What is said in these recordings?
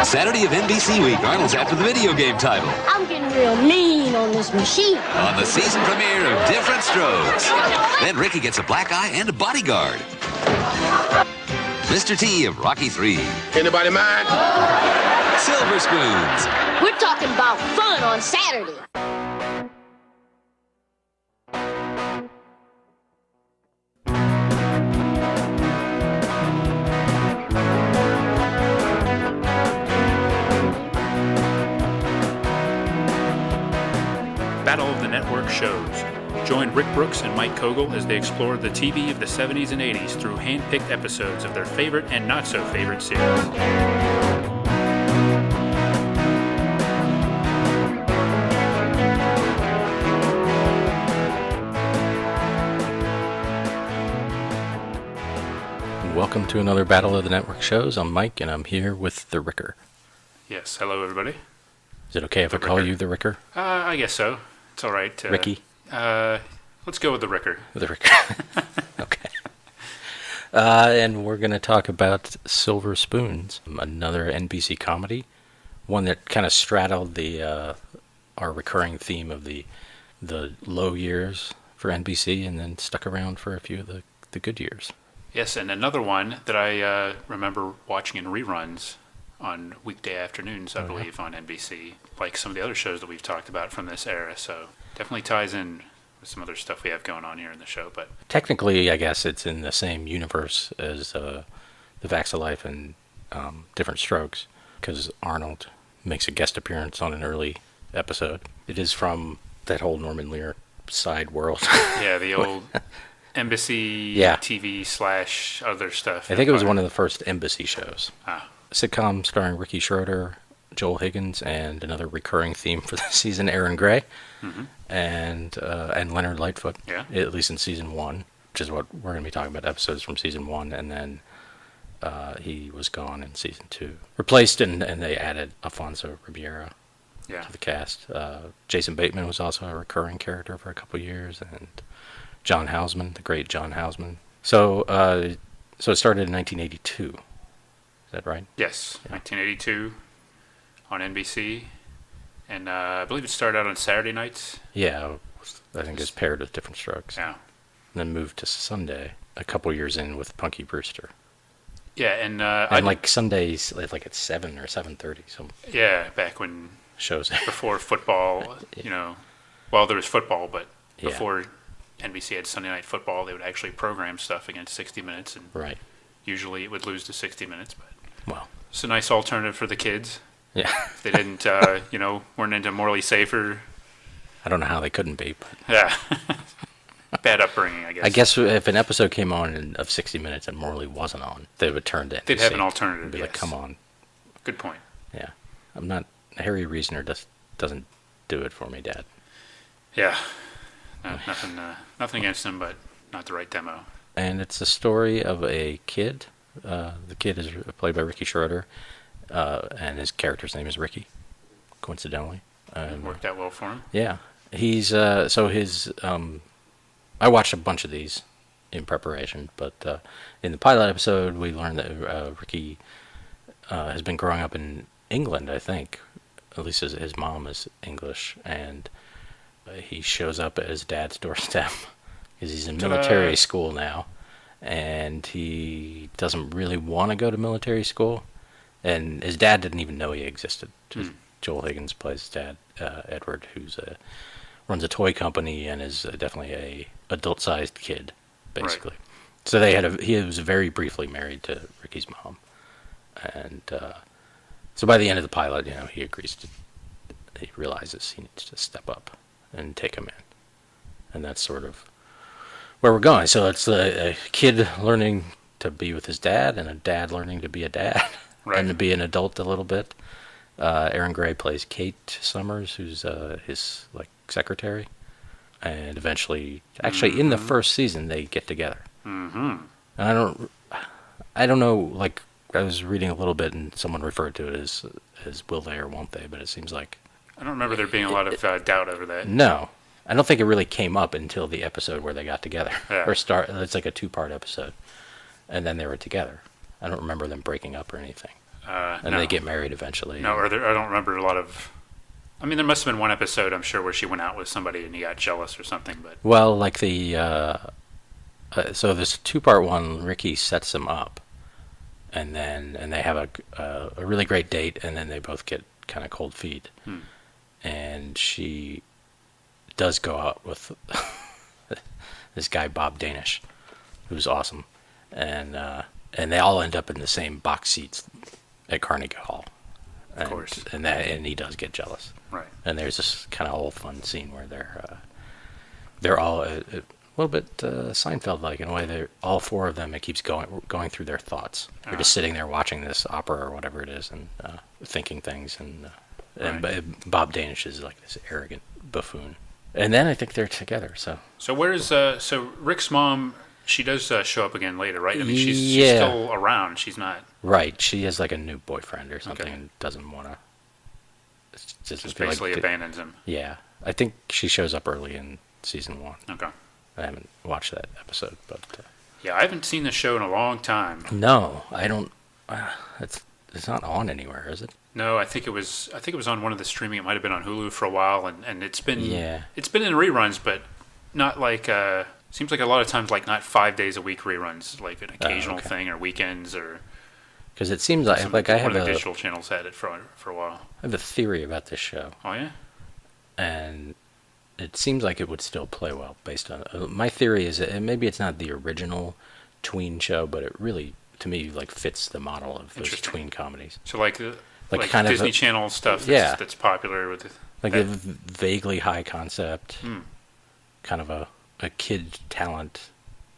Saturday of NBC Week, Arnold's after the video game title. I'm getting real mean on this machine. On the season premiere of Different Strokes. Then Ricky gets a black eye and a bodyguard. Mr. T of Rocky III. Anybody mind? Silver Spoons. We're talking about fun on Saturday. Battle of the Network shows. Join Rick Brooks and Mike Kogel as they explore the TV of the 70s and 80s through hand-picked episodes of their favorite and not-so-favorite series. Welcome to another Battle of the Network shows. I'm Mike, and I'm here with the Ricker. Yes, hello everybody. Is it okay if I call you the Ricker? I guess so. It's all right. Ricky? Let's go with the Ricker. The Ricker. Okay. And we're going to talk about Silver Spoons, another NBC comedy, one that kind of straddled the our recurring theme of the low years for NBC and then stuck around for a few of the good years. Yes, and another one that I remember watching in reruns on weekday afternoons, I believe, on NBC, like some of the other shows that we've talked about from this era. So definitely ties in with some other stuff we have going on here in the show. But technically, I guess it's in the same universe as The Facts of Life and Different Strokes, because Arnold makes a guest appearance on an early episode. It is from that whole Norman Lear side world. Yeah, the old Embassy TV / other stuff. I think it was one of the first Embassy shows. Ah. A sitcom starring Ricky Schroder, Joel Higgins, and another recurring theme for the season, Erin Gray, and Leonard Lightfoot. Yeah. At least in season 1, which is what we're going to be talking about, episodes from season 1, and then he was gone in season 2. Replaced, and they added Alfonso Ribeiro to the cast. Jason Bateman was also a recurring character for a couple years, and John Houseman, the great John Houseman. So it started in 1982. Is that right? Yes, yeah. 1982 on NBC, and I believe it started out on Saturday nights. Yeah, I think it was paired with Different Strokes. Yeah. And then moved to Sunday a couple years in with Punky Brewster. Yeah, and like Sundays, like at 7 or 7:30. So yeah, back when shows before football, well, there was football, but before NBC had Sunday Night Football, they would actually program stuff against 60 Minutes, and usually it would lose to 60 Minutes, but it's a nice alternative for the kids. Yeah. If they didn't, weren't into Morley Safer. I don't know how they couldn't be. But yeah. Bad upbringing, I guess. I guess if an episode came on of 60 Minutes and Morley wasn't on, they would turn to NBC. They'd have an alternative, be like, come on. Good point. Yeah. I'm not, Harry Reasoner doesn't do it for me, Dad. Yeah. No, nothing against him, but not the right demo. And it's the story of a kid. The kid is played by Ricky Schroder, and his character's name is Ricky, coincidentally. It worked out well for him. Yeah. He's, I watched a bunch of these in preparation, but in the pilot episode, we learned that Ricky has been growing up in England, I think. At least his mom is English, and he shows up at his dad's doorstep because he's in military school now, and he doesn't really want to go to military school, and his dad didn't even know he existed. Just Joel Higgins plays his dad, Edward, who's runs a toy company and is definitely a adult-sized kid, basically. Right. So he was very briefly married to Ricky's mom, and so by the end of the pilot, he realizes he needs to step up and take him in, and that's sort of where we're going. So it's a kid learning to be with his dad, and a dad learning to be a dad, and to be an adult a little bit. Erin Gray plays Kate Summers, who's his secretary, and eventually, actually in the first season, they get together. And I don't know. Like, I was reading a little bit, and someone referred to it as will they or won't they, but it seems like I don't remember there being a lot of doubt over that. No, I don't think it really came up until the episode where they got together. Yeah. It's like a 2-part episode, and then they were together. I don't remember them breaking up or anything. And no. they get married eventually. No, I don't remember a lot of. I mean, there must have been one episode, I'm sure, where she went out with somebody and he got jealous or something. But Well, like so this 2-part one, Ricky sets him up, and they have a really great date, and then they both get kind of cold feet, and she does go out with this guy Bob Danish, who's awesome, and they all end up in the same box seats at Carnegie Hall. Of course. And he does get jealous. Right. And there's this kind of whole fun scene where they're all a little bit Seinfeld-like in a way. They're all 4 of them. It keeps going through their thoughts. They're just sitting there watching this opera or whatever it is and thinking things. And Bob Danish is like this arrogant buffoon. And then I think they're together. So where's so Rick's mom? She does show up again later, right? I mean, she's still around. She's not. Right. She has like a new boyfriend or something and doesn't want to. Just basically abandons him. Yeah. I think she shows up early in season 1. Okay. I haven't watched that episode, but... Yeah, I haven't seen the show in a long time. No, I don't... it's not on anywhere, is it? No, I think it was on one of the streaming. It might have been on Hulu for a while, and it's been... Yeah. It's been in reruns, but not like... seems like a lot of times like not 5 days a week reruns, like an occasional thing or weekends or... Because it seems like I have one of the digital channels had it for a while. I have a theory about this show. Oh, yeah? And it seems like it would still play well based on... my theory is that maybe it's not the original tween show, but it really, to me, like fits the model of those tween comedies. So like kind Disney of Channel stuff that's popular with... Like a vaguely high concept, kind of a kid talent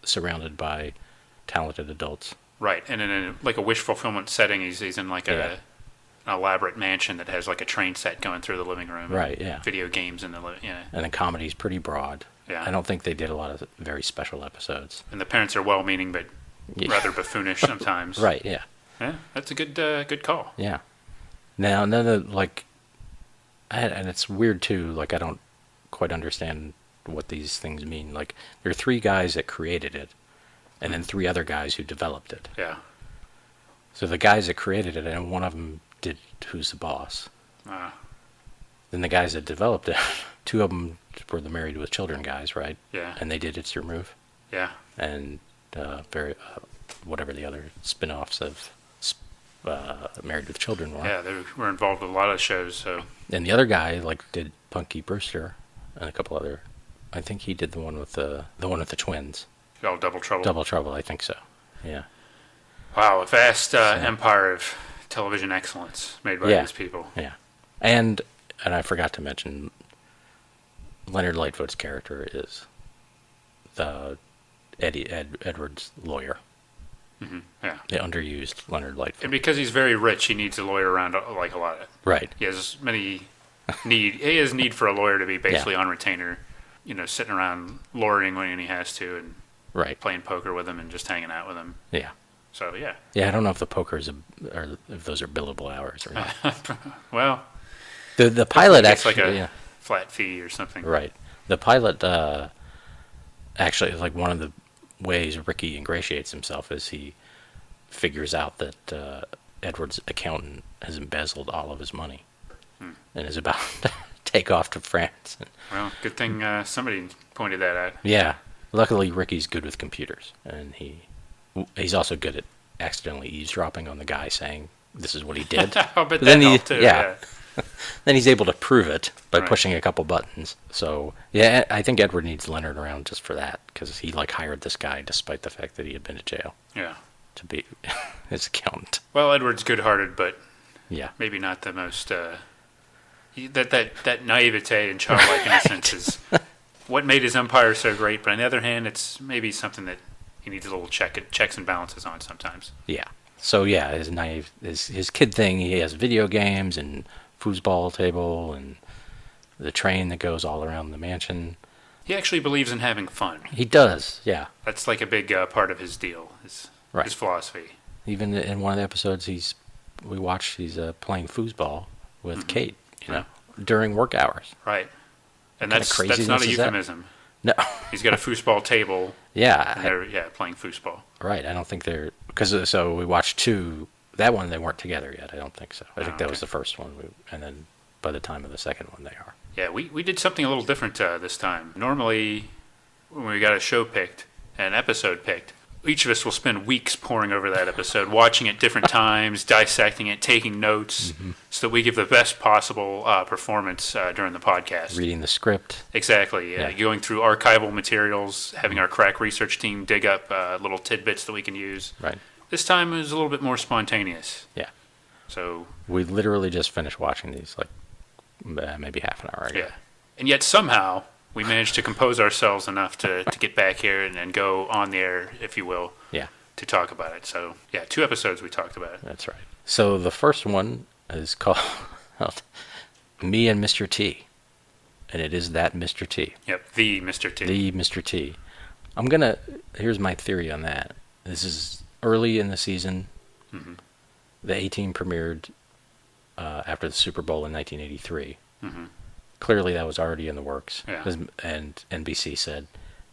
surrounded by talented adults. Right, and in like a wish fulfillment setting, he's in like an elaborate mansion that has like a train set going through the living room. Right, yeah. Video games in the And the comedy's pretty broad. Yeah. I don't think they did a lot of very special episodes. And the parents are well-meaning, but rather buffoonish sometimes. Right, yeah. Yeah, that's a good call. Yeah. Now, and it's weird too, like I don't quite understand what these things mean. Like, there are 3 guys that created it, and then 3 other guys who developed it. Yeah. So the guys that created it, and one of them did Who's the Boss. Then the guys that developed it, 2 of them were the Married with Children guys, right? Yeah. And they did It's Your Move. Yeah. And whatever the other spin-offs of Married with Children were. Yeah, they were involved with a lot of shows. So. And the other guy did Punky Brewster and a couple other. I think he did the one with the twins. Oh, Double Trouble. Double Trouble, I think so. Yeah. Wow, a vast empire of television excellence made by these people. Yeah. And I forgot to mention, Leonard Lightfoot's character is the Edward's lawyer. Mm-hmm. Yeah. The underused Leonard Lightfoot. And because he's very rich, he needs a lawyer around like a lot. Right. He has need for a lawyer to be basically on retainer, sitting around lawyering when he has to and playing poker with him and just hanging out with him. Yeah. So, yeah. Yeah, I don't know if the pokers or if those are billable hours or not. Well, the pilot actually... like a flat fee or something. Right. The pilot actually is like one of the ways Ricky ingratiates himself is he figures out that Edward's accountant has embezzled all of his money and is about to take off to France. Well, good thing somebody pointed that out. Yeah. Luckily, Ricky's good with computers, and he's also good at accidentally eavesdropping on the guy saying this is what he did. I'll bet that helped too. Yeah. Then he's able to prove it by pushing a couple buttons. So, yeah, I think Edward needs Leonard around just for that, because he hired this guy despite the fact that he had been to jail. Yeah. To be his accountant. Well, Edward's good-hearted, but maybe not the most... that naivete and childlike innocence is what made his empire so great. But on the other hand, it's maybe something that he needs a little checks and balances on sometimes. Yeah. So, yeah, his kid thing, he has video games and foosball table and the train that goes all around the mansion. He actually believes in having fun. He does, yeah. That's like a big part of his deal, his philosophy. Even in one of the episodes he's playing foosball with Kate, during work hours. Right. And that's not a euphemism. No. He's got a foosball table. Yeah. And they're playing foosball. Right. I don't think they're... Because, so we watched 2 That one, they weren't together yet. I don't think so. I think that okay. was the first one. And then by the time of the second one, they are. Yeah, we did something a little different this time. Normally, when we got a show picked, an episode picked, each of us will spend weeks poring over that episode, watching it different times, dissecting it, taking notes, so that we give the best possible performance during the podcast. Reading the script. Exactly. Yeah. Going through archival materials, having our crack research team dig up little tidbits that we can use. Right. This time it was a little bit more spontaneous. Yeah. So We literally just finished watching these, like, maybe half an hour ago. yeah, and yet somehow we managed to compose ourselves enough to get back here and go on the air, if you will, Yeah. to talk about it. So yeah, 2 episodes we talked about it. That's right. So the first one is called Me and Mr. T. And it is that Mr. T. Yep, the Mr. T. The Mr. T. Here's my theory on that. This is early in the season. Mm-hmm. The A-Team premiered after the Super Bowl in 1983. Mm-hmm. Clearly that was already in the works. Yeah. And NBC said,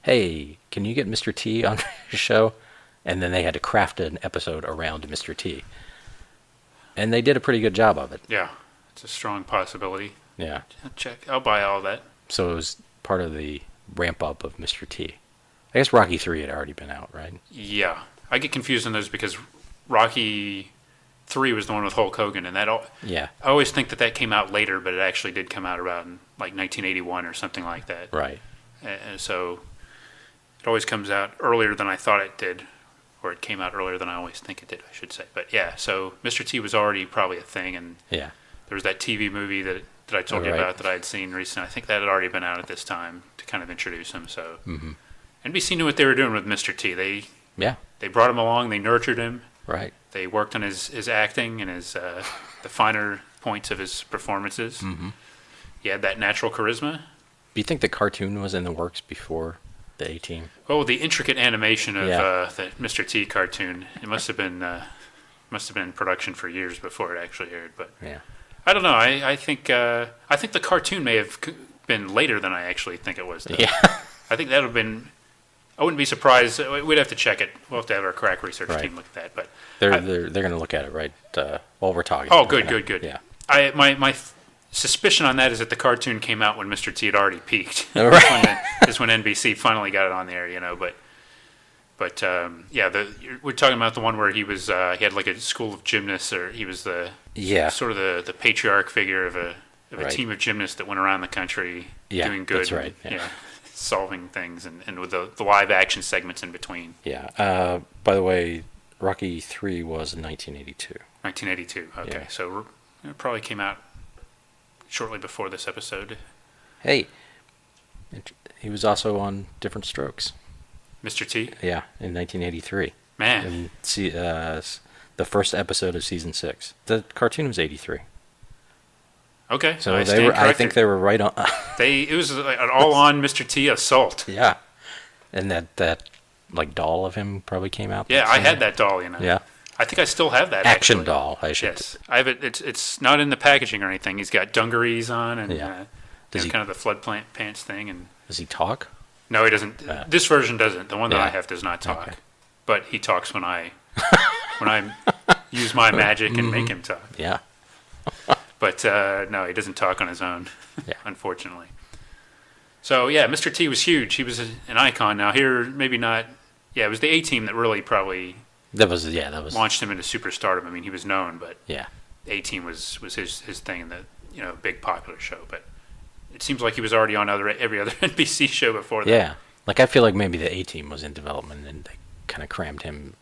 hey, can you get Mr. T on your show? And then they had to craft an episode around Mr. T. And they did a pretty good job of it. Yeah, it's a strong possibility. Yeah. I'll buy all that. So it was part of the ramp up of Mr. T. I guess Rocky 3 had already been out, right? Yeah, I get confused on those because Rocky 3 was the one with Hulk Hogan, and Yeah. I always think that came out later, but it actually did come out around like 1981 or something like that. Right. And so it always comes out earlier than I thought it did, or it came out earlier than I always think it did, I should say. But yeah, so Mr. T was already probably a thing, and Yeah. there was that TV movie that I told you Right. about that I had seen recently. I think that had already been out at this time to kind of introduce him. So NBC knew what they were doing with Mr. T. Yeah. They brought him along, they nurtured him, Right. they worked on his acting and his the finer points of his performances. Mm-hmm. He had that natural charisma. Do you think the cartoon was in the works before the A-Team? Oh, the intricate animation of Yeah. the Mr. T cartoon. It must have been in production for years before it actually aired. But Yeah. I don't know. I think the cartoon may have been later than I actually think it was. Though. Yeah. I think that would have been. I wouldn't be surprised. We'd have to check it. We'll have to have our crack research Right. team look at that. But They're going to look at it right while we're talking. oh, good. Yeah. My suspicion on that is that the cartoon came out when Mr. T had already peaked. Right. Is when NBC finally got it on the air, But yeah, we're talking about the one where he was he had like a school of gymnasts, or he was sort of the patriarch figure of a Right. team of gymnasts that went around the country Yeah, doing good. that's right, And, yeah. solving things and with the live action segments in between. Yeah. By the way, Rocky 3 was in 1982. 1982. Okay, Yeah. so it probably came out shortly before this episode. Hey, he was also on Different Strokes. Mr. T. Yeah, in 1983. Man. And the first episode of season 6. The cartoon was 83. Okay, So I I stand think corrected. they were right on. It was an all-on Mr. T assault. Yeah. And that like doll of him probably came out. Yeah, that I same- had that doll. Yeah. I think I still have that. Action actually. doll, I should. Yes, I have it. It's not in the packaging or anything. He's got dungarees on and Yeah. Does he- kind of the flood pants thing. And Does he talk? no, he doesn't. This version doesn't. The one that Yeah. I have does not talk. Okay. But he talks when I use my magic and make him talk. Yeah. But no, he doesn't talk on his own, Yeah. unfortunately. So yeah, Mr. T was huge. He was an icon. Now here, maybe not. Yeah, it was the A-Team that really probably That was launched him into superstardom. I mean, he was known, but yeah. A-Team was his thing in the big popular show. But it seems like he was already on every other NBC show before that. Yeah. Like I feel like maybe the A-Team was in development and they kind of crammed him.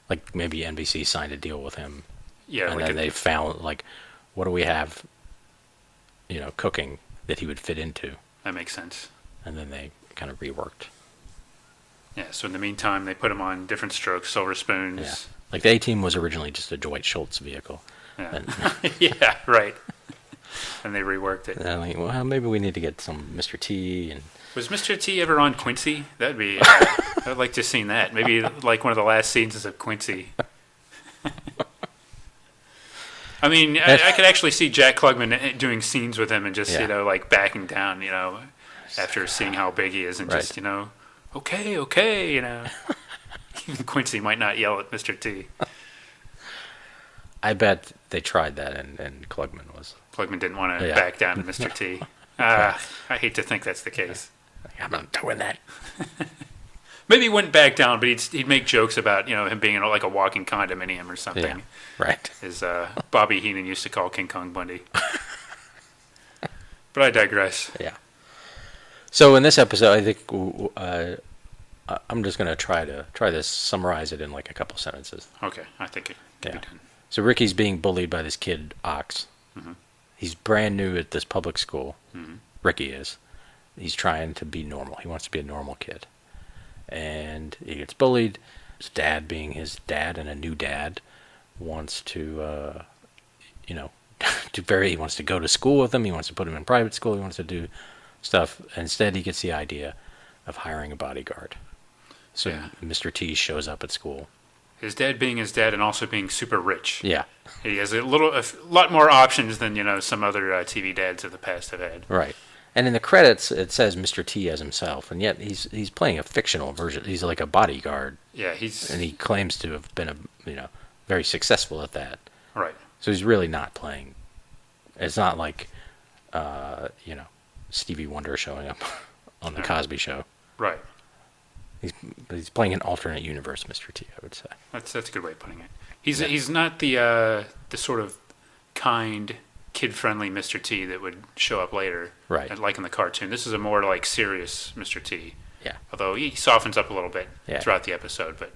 Like maybe NBC signed a deal with him. Yeah, And like then they found like, what do we have? Cooking that he would fit into, that makes sense. and then they kind of reworked. Yeah. So in the meantime, they put him on Different Strokes, Silver Spoons. Yeah. Like the A-Team was originally just a Dwight Schultz vehicle. Yeah. And, Yeah. Right. And they reworked it. and I'm like, well, maybe we need to get some Mr. T and Was Mr. T ever on Quincy? That'd be. I'd like to have seen that. Maybe like one of the last seasons of Quincy. I mean, I could actually see Jack Klugman doing scenes with him and just Yeah. like backing down, after seeing how big he is, and Right. just okay, Quincy might not yell at Mr. T. I bet they tried that, and Klugman was. Klugman didn't want to back down to Mr. T. I hate to think that's the case. I'm not doing that. Maybe he wouldn't back down, but he'd make jokes about him being like a walking condominium or something. Yeah, right. As Bobby Heenan used to call King Kong Bundy. But I digress. Yeah. So in this episode, I think I'm just going to try to summarize it in like a couple sentences. Okay, I think it can be done. So Ricky's being bullied by this kid, Ox. Mm-hmm. He's brand new at this public school. Mm-hmm. Ricky is. He's trying to be normal. He wants to be a normal kid. And he gets bullied. His dad, being his dad and a new dad, wants to, he wants to go to school with him. He wants to put him in private school. He wants to do stuff. Instead, he gets the idea of hiring a bodyguard. So Mr. T shows up at school. His dad being his dad and also being super rich. Yeah. He has a lot more options than, some other TV dads of the past have had. Right. And in the credits, it says Mr. T as himself, and yet he's playing a fictional version. He's like a bodyguard. Yeah, and he claims to have been very successful at that. Right. So he's really not playing. It's not like, Stevie Wonder showing up on the Cosby Show. Right. He's playing an alternate universe, Mr. T, I would say. That's a good way of putting it. He's not the sort of kind, kid-friendly Mr. T that would show up later, right? Like in the cartoon. This is a more like serious Mr. T. Yeah. Although he softens up a little bit throughout the episode, but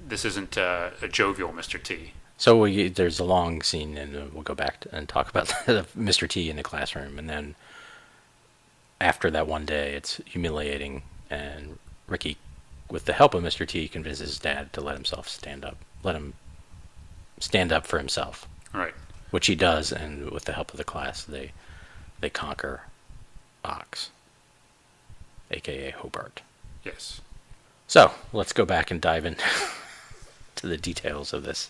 this isn't a jovial Mr. T. So there's a long scene, and we'll go back and talk about Mr. T in the classroom, and then after that one day, it's humiliating, and Ricky, with the help of Mr. T, convinces his dad to let him stand up for himself. Right. Which he does, and with the help of the class, they conquer Ox, a.k.a. Hobart. Yes. So, let's go back and dive into to the details of this.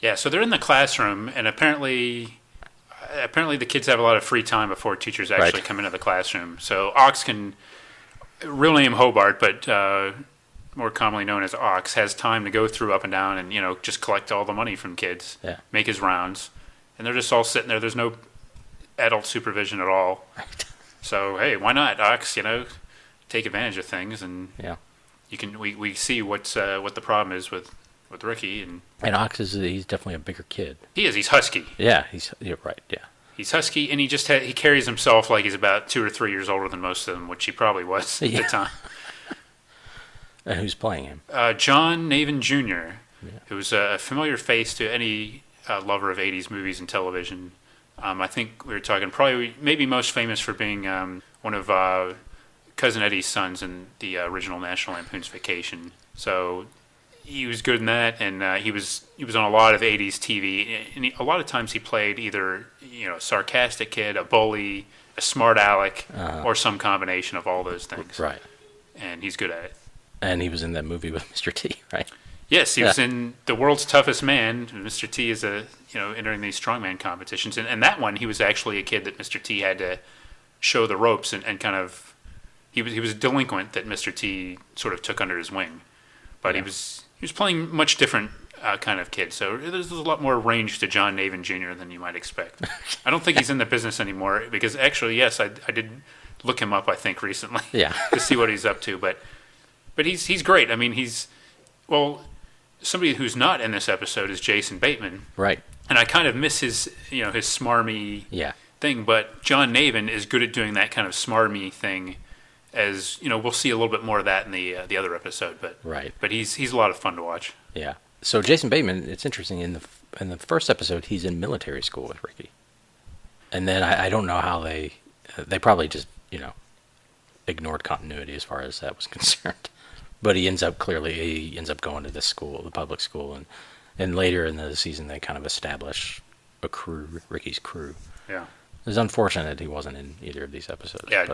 Yeah, so they're in the classroom, and apparently the kids have a lot of free time before teachers actually come into the classroom. So Ox real name Hobart, but more commonly known as Ox, has time to go through up and down and, just collect all the money from kids, make his rounds. And they're just all sitting there. There's no adult supervision at all. Right. So, hey, why not, Ox, take advantage of things. And you can we see what the problem is with Ricky. And Ox he's definitely a bigger kid. He is. He's husky. Yeah, you're right, yeah. He's husky, and he carries himself like he's about 2 or 3 years older than most of them, which he probably was at the time. And who's playing him? John Navin Jr., who's a familiar face to any lover of 80s movies and television. I think we were talking maybe most famous for being one of Cousin Eddie's sons in the original National Lampoon's Vacation. So he was good in that, and he was on a lot of 80s TV, and a lot of times he played either a sarcastic kid, a bully, a smart aleck, or some combination of all those things. Right. And he's good at it. And he was in that movie with Mr. T, right? Yes, he was in The World's Toughest Man. Mr. T is entering these strongman competitions, and that one he was actually a kid that Mr. T had to show the ropes and kind of he was a delinquent that Mr. T sort of took under his wing, but he was playing much different kind of kid. So there's a lot more range to John Navin Jr. than you might expect. I don't think he's in the business anymore because actually, yes, I did look him up I think recently to see what he's up to, but he's great. I mean, somebody who's not in this episode is Jason Bateman. Right. And I kind of miss his smarmy thing, but John Navin is good at doing that kind of smarmy thing. As we'll see a little bit more of that in the other episode, but he's a lot of fun to watch. Yeah. So Jason Bateman, it's interesting in the first episode he's in military school with Ricky, and then I don't know how they probably just ignored continuity as far as that was concerned. But he ends up going to this school, the public school, and later in the season they kind of establish a crew, Ricky's crew. Yeah. It's unfortunate he wasn't in either of these episodes. Yeah,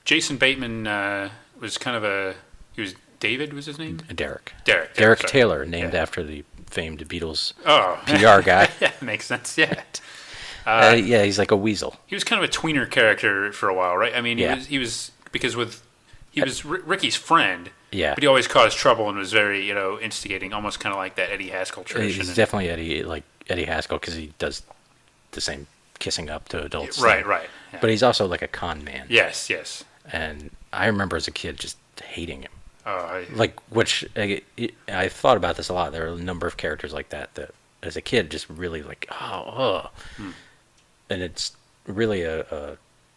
Jason Bateman was David was his name? Derek sorry. Taylor, named after the famed Beatles PR guy. Yeah, makes sense, yeah. He's like a weasel. He was kind of a tweener character for a while, right? I mean, he was Ricky's friend. Yeah. But he always caused trouble and was very, instigating, almost kind of like that Eddie Haskell tradition. He's definitely Eddie Haskell because he does the same kissing up to adults. Right. Yeah. But he's also like a con man. Yes. And I remember as a kid just hating him. Oh, Which I thought about this a lot. There are a number of characters like that as a kid just really like, and it's really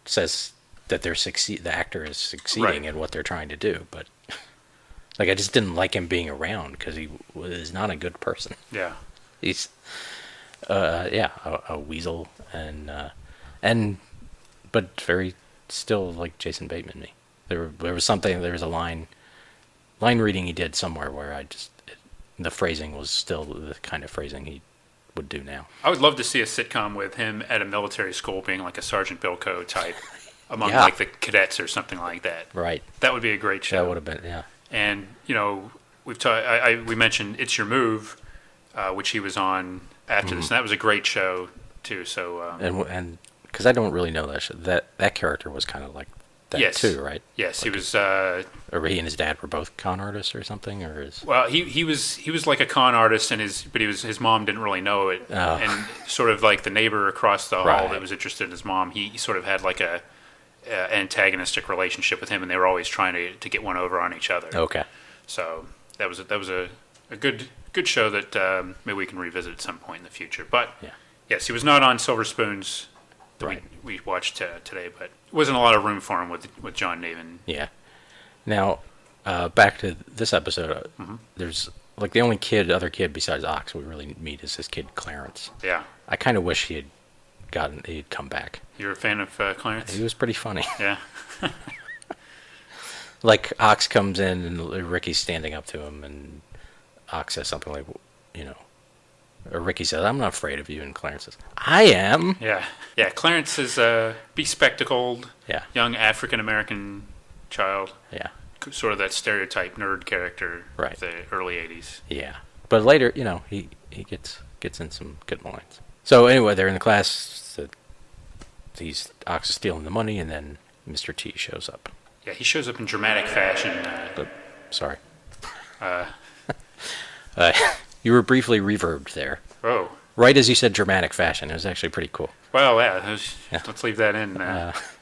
says that the actor is succeeding in what they're trying to do. But like, I just didn't like him being around because he was not a good person. Yeah. He's, a weasel but very still like Jason Bateman me. There was a line reading he did somewhere where the phrasing was still the kind of phrasing he would do now. I would love to see a sitcom with him at a military school being like a Sergeant Bilko type among like the cadets or something like that. Right. That would be a great show. That would have been, yeah. And, we mentioned It's Your Move, which he was on after this, and that was a great show too. So and because I don't really know that show, that character was kind of like that too, right? Yes, like he was. Or he and his dad were both con artists or something, or is well, he was like a con artist, and his mom didn't really know it, and sort of like the neighbor across the hall that was interested in his mom. He sort of had like a antagonistic relationship with him, and they were always trying to get one over on each other. Okay, so that was a good show that maybe we can revisit at some point in the future. But yes, he was not on Silver Spoons that we watched today, but wasn't a lot of room for him with John Navin. Yeah. Now, back to this episode, there's like the only other kid besides Ox we really meet is this kid Clarence. Yeah. I kind of wish he'd come back. You're a fan of Clarence? He was pretty funny. Yeah. Like Ox comes in and Ricky's standing up to him, and Ox says something like, or Ricky says, "I'm not afraid of you," and Clarence says, "I am." Yeah. Clarence is a bespectacled, young African American child. Yeah. Sort of that stereotype nerd character of the early 80s. Yeah. But later, he gets in some good lines. So anyway, they're in the class. Ox is stealing the money, and then Mr. T shows up. Yeah, he shows up in dramatic fashion. Sorry. You were briefly reverbed there. Oh. Right as you said dramatic fashion. It was actually pretty cool. Well, let's leave that in.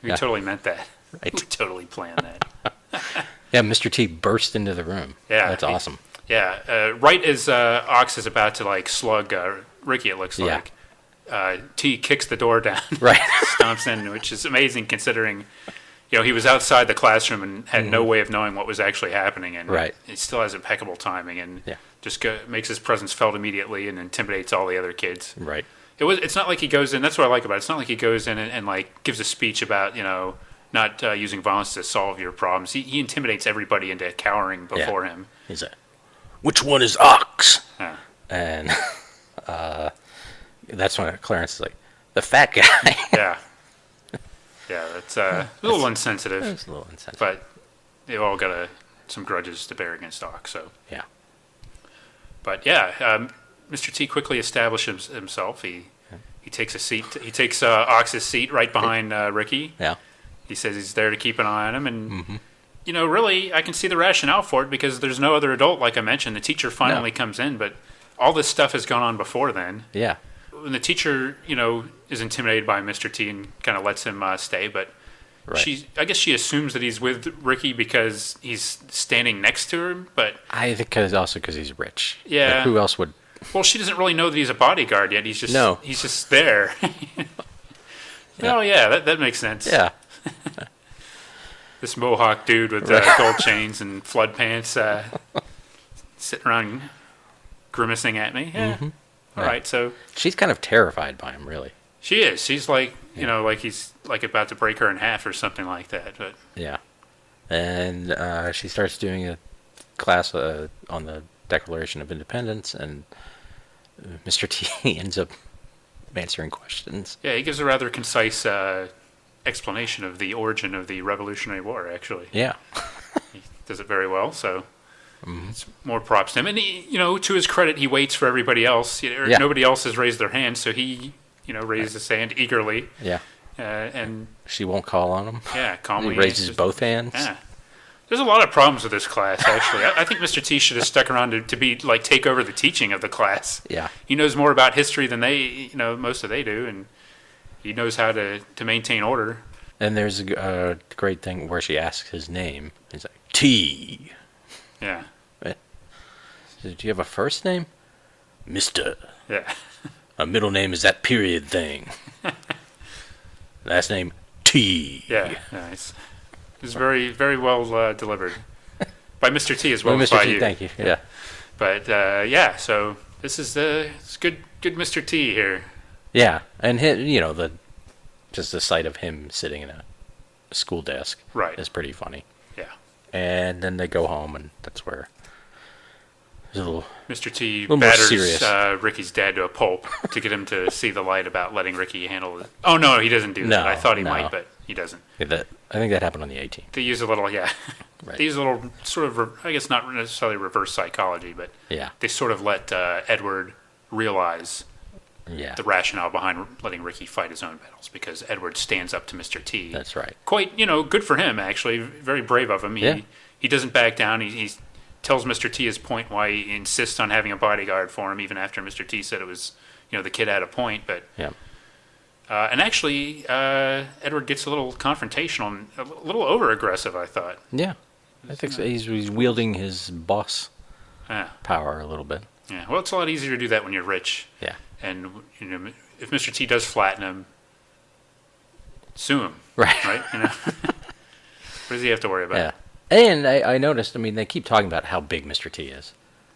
We totally meant that. Right. We totally planned that. Yeah, Mr. T burst into the room. Yeah. That's awesome. Yeah. Right as Ox is about to slug Ricky, it looks like. T kicks the door down. Right. Stomps in, which is amazing considering, he was outside the classroom and had no way of knowing what was actually happening. And he still has impeccable timing and just makes his presence felt immediately and intimidates all the other kids. Right. It's not like he goes in. That's what I like about it. It's not like he goes in and gives a speech about, not using violence to solve your problems. He intimidates everybody into cowering before him. He's like, "Which one is Ox?" And that's when Clarence is like, "The fat guy." Yeah. Yeah, that's a little insensitive. It's a little insensitive. But they've all got some grudges to bear against Ox, so. Yeah. But Mr. T quickly establishes himself. He takes a seat. He takes Ox's seat right behind Ricky. Yeah. He says he's there to keep an eye on him, and really, I can see the rationale for it because there's no other adult, like I mentioned. The teacher finally comes in, but all this stuff has gone on before then. Yeah. When the teacher, is intimidated by Mr. T and kind of lets him stay, but I guess she assumes that he's with Ricky because he's standing next to him, but I think because he's rich. Yeah. Like, who else would? Well, she doesn't really know that he's a bodyguard yet. He's just there. Oh yeah, that makes sense. Yeah. This Mohawk dude with gold chains and flood pants sitting around grimacing at me. Yeah. Mm-hmm. All right, so she's kind of terrified by him, really. She is. She's like, like he's like about to break her in half or something like that. But yeah, and she starts doing a class on the Declaration of Independence, and Mr. T ends up answering questions. Yeah, he gives a rather concise explanation of the origin of the Revolutionary War, actually. Yeah. He does it very well, so it's more props to him. And, he, to his credit, he waits for everybody else. Nobody else has raised their hand, so he, raises his hand eagerly. Yeah. And she won't call on him. Yeah, calmly. He raises both hands. Yeah. There's a lot of problems with this class, actually. I think Mr. T should have stuck around to be like take over the teaching of the class. Yeah. He knows more about history than most of they do, and he knows how to maintain order. And there's a great thing where she asks his name. He's like, T. Yeah. Right? So, do you have a first name? Mr. Yeah. A middle name is that period thing. Last name, T. Yeah. Nice. It's very, very well delivered by Mr. T as well as Mr. by T, you. thank you. Yeah. But so this is it's good Mr. T here. Yeah, and just the sight of him sitting in a school desk is pretty funny. Yeah. And then they go home, and that's where there's a little Mr. T more batters serious. Ricky's dad to a pulp to get him to see the light about letting Ricky handle it. Oh no, he doesn't do that. I thought he might, but he doesn't. Yeah, I think that happened on the 18th. They use a little, Right. They use a little sort of, I guess not necessarily reverse psychology, but they sort of let Edward realize the rationale behind letting Ricky fight his own battles, because Edward stands up to Mr. T. That's right. Quite, good for him, actually. Very brave of him. He doesn't back down. He tells Mr. T his point, why he insists on having a bodyguard for him, even after Mr. T said it was, the kid had a point. But and actually, Edward gets a little confrontational and a little over-aggressive, I thought. Yeah. I think so. He's wielding his boss power a little bit. Yeah. Well, it's a lot easier to do that when you're rich. Yeah. And if Mr. T does flatten him, sue him. Right. Right? What does he have to worry about? Yeah. And I noticed, they keep talking about how big Mr. T is.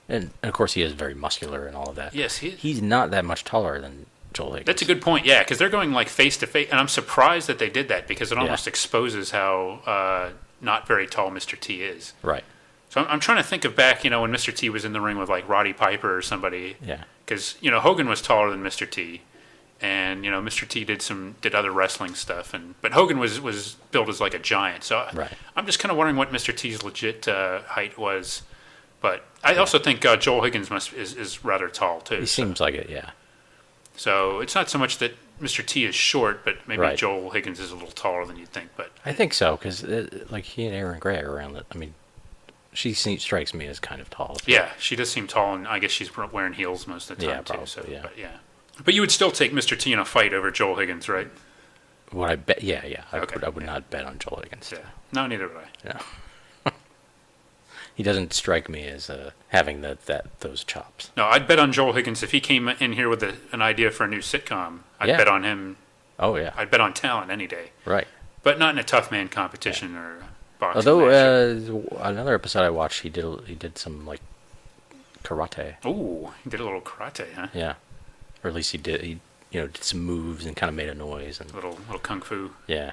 And of course he is very muscular and all of that. Yes, he's not that much taller than Joel Higgins. That's a good point, yeah, because they're going like face to face, and I'm surprised that they did that, because it almost exposes how not very tall Mr. T is. Right. So I'm trying to think of back, when Mr. T was in the ring with like Roddy Piper or somebody. Yeah. Because Hogan was taller than Mr. T, and Mr. T did other wrestling stuff, but Hogan was built as like a giant. So I'm just kind of wondering what Mr. T's legit height was. But I also think Joel Higgins is rather tall too. He seems like it, yeah. So it's not so much that Mr. T is short, but maybe Joel Higgins is a little taller than you'd think. But I think so, because like he and Erin Gray are around it. She strikes me as kind of tall. So. Yeah, she does seem tall, and I guess she's wearing heels most of the time probably, too. So, yeah. But you would still take Mr. T in a fight over Joel Higgins, right? Would I bet? Yeah. I would not bet on Joel Higgins. Yeah. No, neither would I. Yeah. He doesn't strike me as having those chops. No, I'd bet on Joel Higgins if he came in here with an idea for a new sitcom. I'd bet on him. Oh yeah. I'd bet on talent any day. Right. But not in a tough man competition or boxing. Although another episode I watched, he did some like karate. Ooh, he did a little karate, huh? Yeah. Or at least he did. He did some moves and kind of made a noise and little kung fu. Yeah.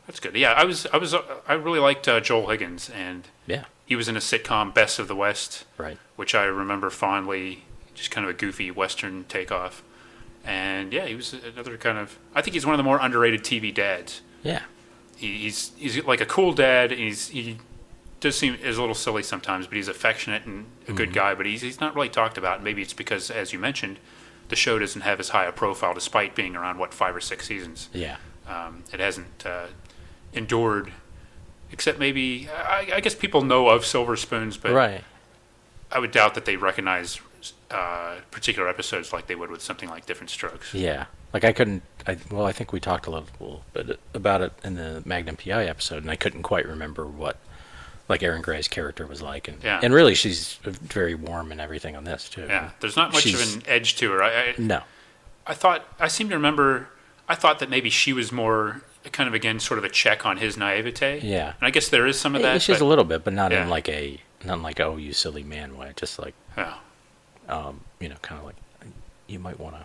That's good. Yeah, I really liked Joel Higgins, and he was in a sitcom, Best of the West, right? Which I remember fondly, just kind of a goofy Western takeoff. And yeah, he was another kind of. I think he's one of the more underrated TV dads. Yeah, he's like a cool dad. He does seem is a little silly sometimes, but he's affectionate and a good guy. But he's not really talked about. Maybe it's because, as you mentioned, the show doesn't have as high a profile, despite being around 5 or 6 seasons. Yeah, it hasn't. Endured, except maybe I guess people know of Silver Spoons, but I would doubt that they recognize particular episodes like they would with something like Different Strokes. Yeah, like I think we talked a little bit about it in the Magnum PI episode, and I couldn't quite remember what like Erin Gray's character was like, and really she's very warm and everything on this too. Yeah, there's not much of an edge to her. No, I seem to remember. I thought that maybe she was more. Kind of again, sort of a check on his naivete. Yeah, and I guess there is some of that. It's just a little bit, but not in like oh you silly man way. Just like kind of like you might want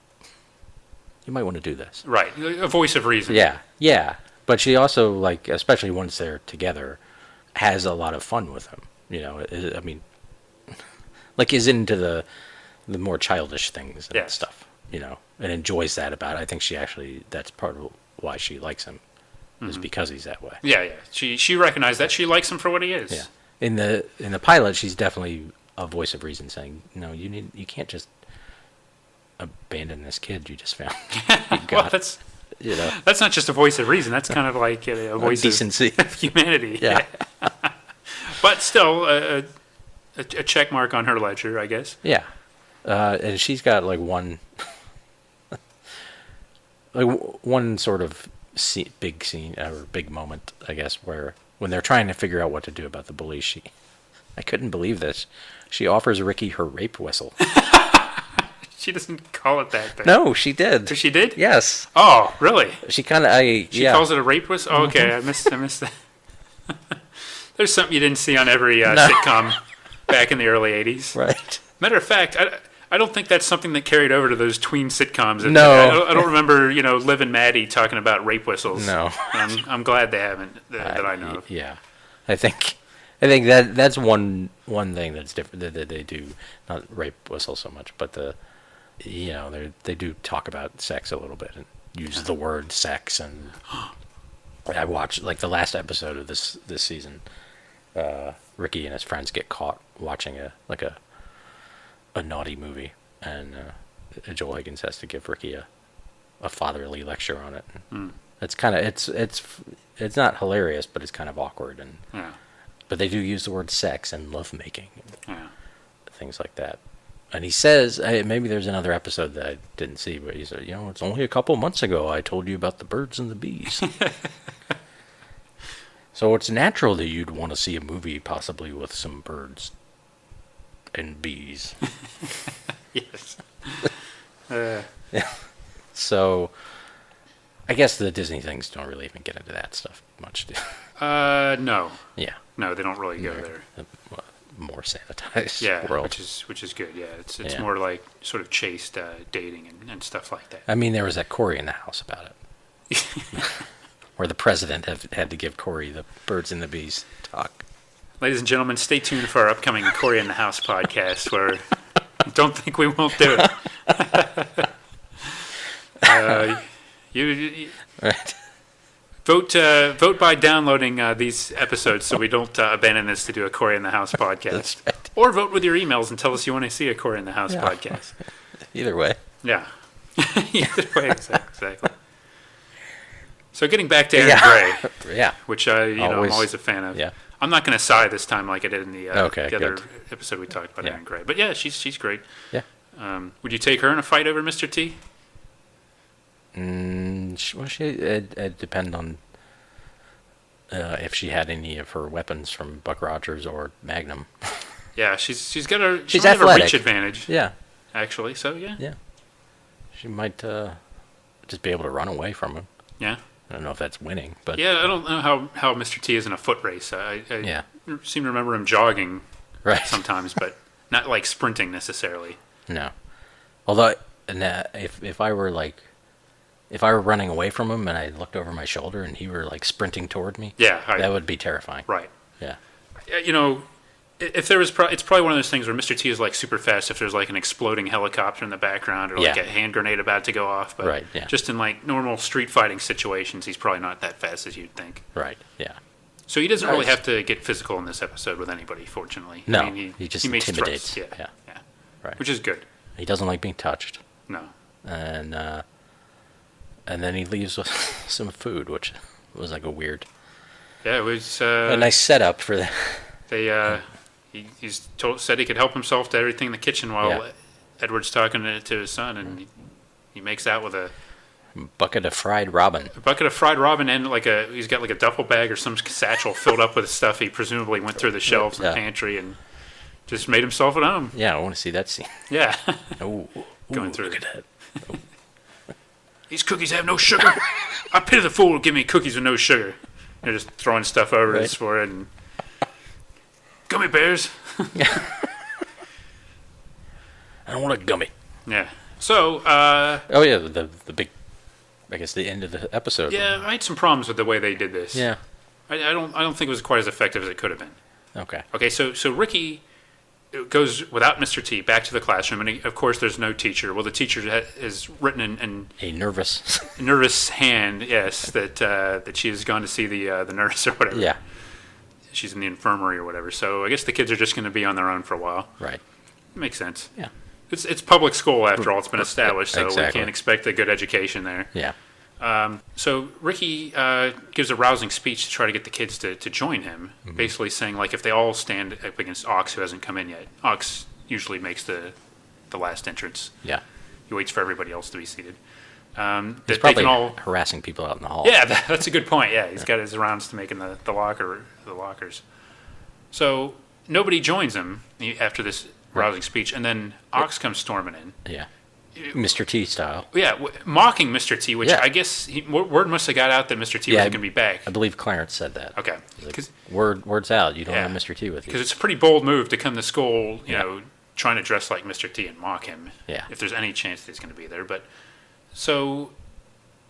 to do this. Right, a voice of reason. Yeah. But she also like, especially once they're together, has a lot of fun with him. Like is into the more childish things and stuff. And enjoys that about it. I think that's part of why she likes him. Is because he's that way. Yeah. She recognized that. She likes him for what he is. Yeah. In the pilot, she's definitely a voice of reason, saying, "No, you can't just abandon this kid you just found." Well, that's not just a voice of reason. That's kind of like a voice decency of humanity. Yeah. But still, a check mark on her ledger, I guess. Yeah. And she's got like one sort of big scene or big moment, I guess, where when they're trying to figure out what to do about the bully, I couldn't believe this. She offers Ricky her rape whistle. She doesn't call it that. No, she did. She did? Yes. Oh, really? She kind of, She calls it a rape whistle? Oh, okay, I missed that. There's something you didn't see on every sitcom back in the early 80s. Right. Matter of fact, I don't think that's something that carried over to those tween sitcoms. No. I don't remember, Liv and Maddie talking about rape whistles. No. I'm glad they haven't, that I know of. Yeah. I think that's one thing that's different that they do, not rape whistle so much, but they do talk about sex a little bit and use the word sex. And I watched like the last episode of this season. Ricky and his friends get caught watching a naughty movie, and Joel Higgins has to give Ricky a fatherly lecture on it. It's kind of it's not hilarious, but it's kind of awkward, and but they do use the word sex and lovemaking, things like that. And he says, maybe there's another episode that I didn't see, but he said, it's only a couple months ago I told you about the birds and the bees. So it's natural that you'd want to see a movie possibly with some birds and bees. Yes. Yeah. So I guess the Disney things don't really even get into that stuff much, do No. Yeah. No, they don't really go there. More sanitized world. which is good. Yeah, it's more like sort of chaste dating and stuff like that. I mean, there was that Corey in the House about it, where the president had to give Corey the birds and the bees talk. Ladies and gentlemen, stay tuned for our upcoming Corey in the House podcast, where don't think we won't do it. Right. Vote by downloading these episodes so we don't abandon this to do a Corey in the House podcast. That's right. Or vote with your emails and tell us you want to see a Corey in the House podcast. Either way. Yeah. Either way, exactly. So getting back to Erin Gray, which I'm always a fan of. Yeah. I'm not going to sigh this time like I did in the other good. episode we talked about Erin Gray. But yeah, she's great. Yeah. Would you take her in a fight over Mr. T? It'd depend on if she had any of her weapons from Buck Rogers or Magnum. Yeah, she's got a athletic. reach advantage. Yeah. Actually, so yeah. Yeah. She might just be able to run away from him. Yeah. I don't know if that's winning, but yeah, I don't know how Mr. T is in a foot race. I seem to remember him jogging sometimes, but not like sprinting necessarily. No. Although, if I were running away from him and I looked over my shoulder and he were like sprinting toward me, that would be terrifying. Right. Yeah. If there was, it's probably one of those things where Mr. T is like super fast if there's like an exploding helicopter in the background or like a hand grenade about to go off. But just in like normal street fighting situations, he's probably not that fast as you'd think. Right. Yeah. So he doesn't really have to get physical in this episode with anybody, fortunately. No. I mean, he just makes intimidates. threats. Yeah. Right. Which is good. He doesn't like being touched. No. And then he leaves with some food, which was like a weird. Yeah, it was a nice setup for that. Said he could help himself to everything in the kitchen while Edward's talking to his son, and he makes out with a bucket of fried robin. A bucket of fried robin, and he's got like a duffel bag or some satchel filled up with stuff he presumably went through the shelves in the pantry and just made himself at home. Yeah, I want to see that scene. Yeah. Going through. Look at that. Oh. These cookies have no sugar. I pity the fool who give me cookies with no sugar. They're just throwing stuff over his forehead and gummy bears. I don't want a gummy. Yeah. So. The big. I guess the end of the episode. Yeah, I had some problems with the way they did this. Yeah. I don't think it was quite as effective as it could have been. Okay. Okay. So Ricky goes without Mr. T back to the classroom, and of course there's no teacher. Well, the teacher is written in a nervous hand. Yes, that she has gone to see the nurse or whatever. Yeah. She's in the infirmary or whatever. So I guess the kids are just going to be on their own for a while. Right. Makes sense. Yeah. It's public school after all. It's been established, so exactly. We can't expect a good education there. Yeah. So Ricky gives a rousing speech to try to get the kids to join him, basically saying, like, if they all stand up against Ox, who hasn't come in yet. Ox usually makes the last entrance. Yeah. He waits for everybody else to be seated. He's probably harassing people out in the hall. Yeah, that's a good point. Yeah, he's got his rounds to make in the lockers. So nobody joins him after this rousing speech, and then Ox comes storming in. Yeah. Mr. T style. Yeah, mocking Mr. T, which I guess word must have got out that Mr. T wasn't going to be back. I believe Clarence said that. Okay. Like, word's out. You don't have Mr. T with you. Because it's a pretty bold move to come to school, you know, trying to dress like Mr. T and mock him. Yeah. If there's any chance that he's going to be there. But so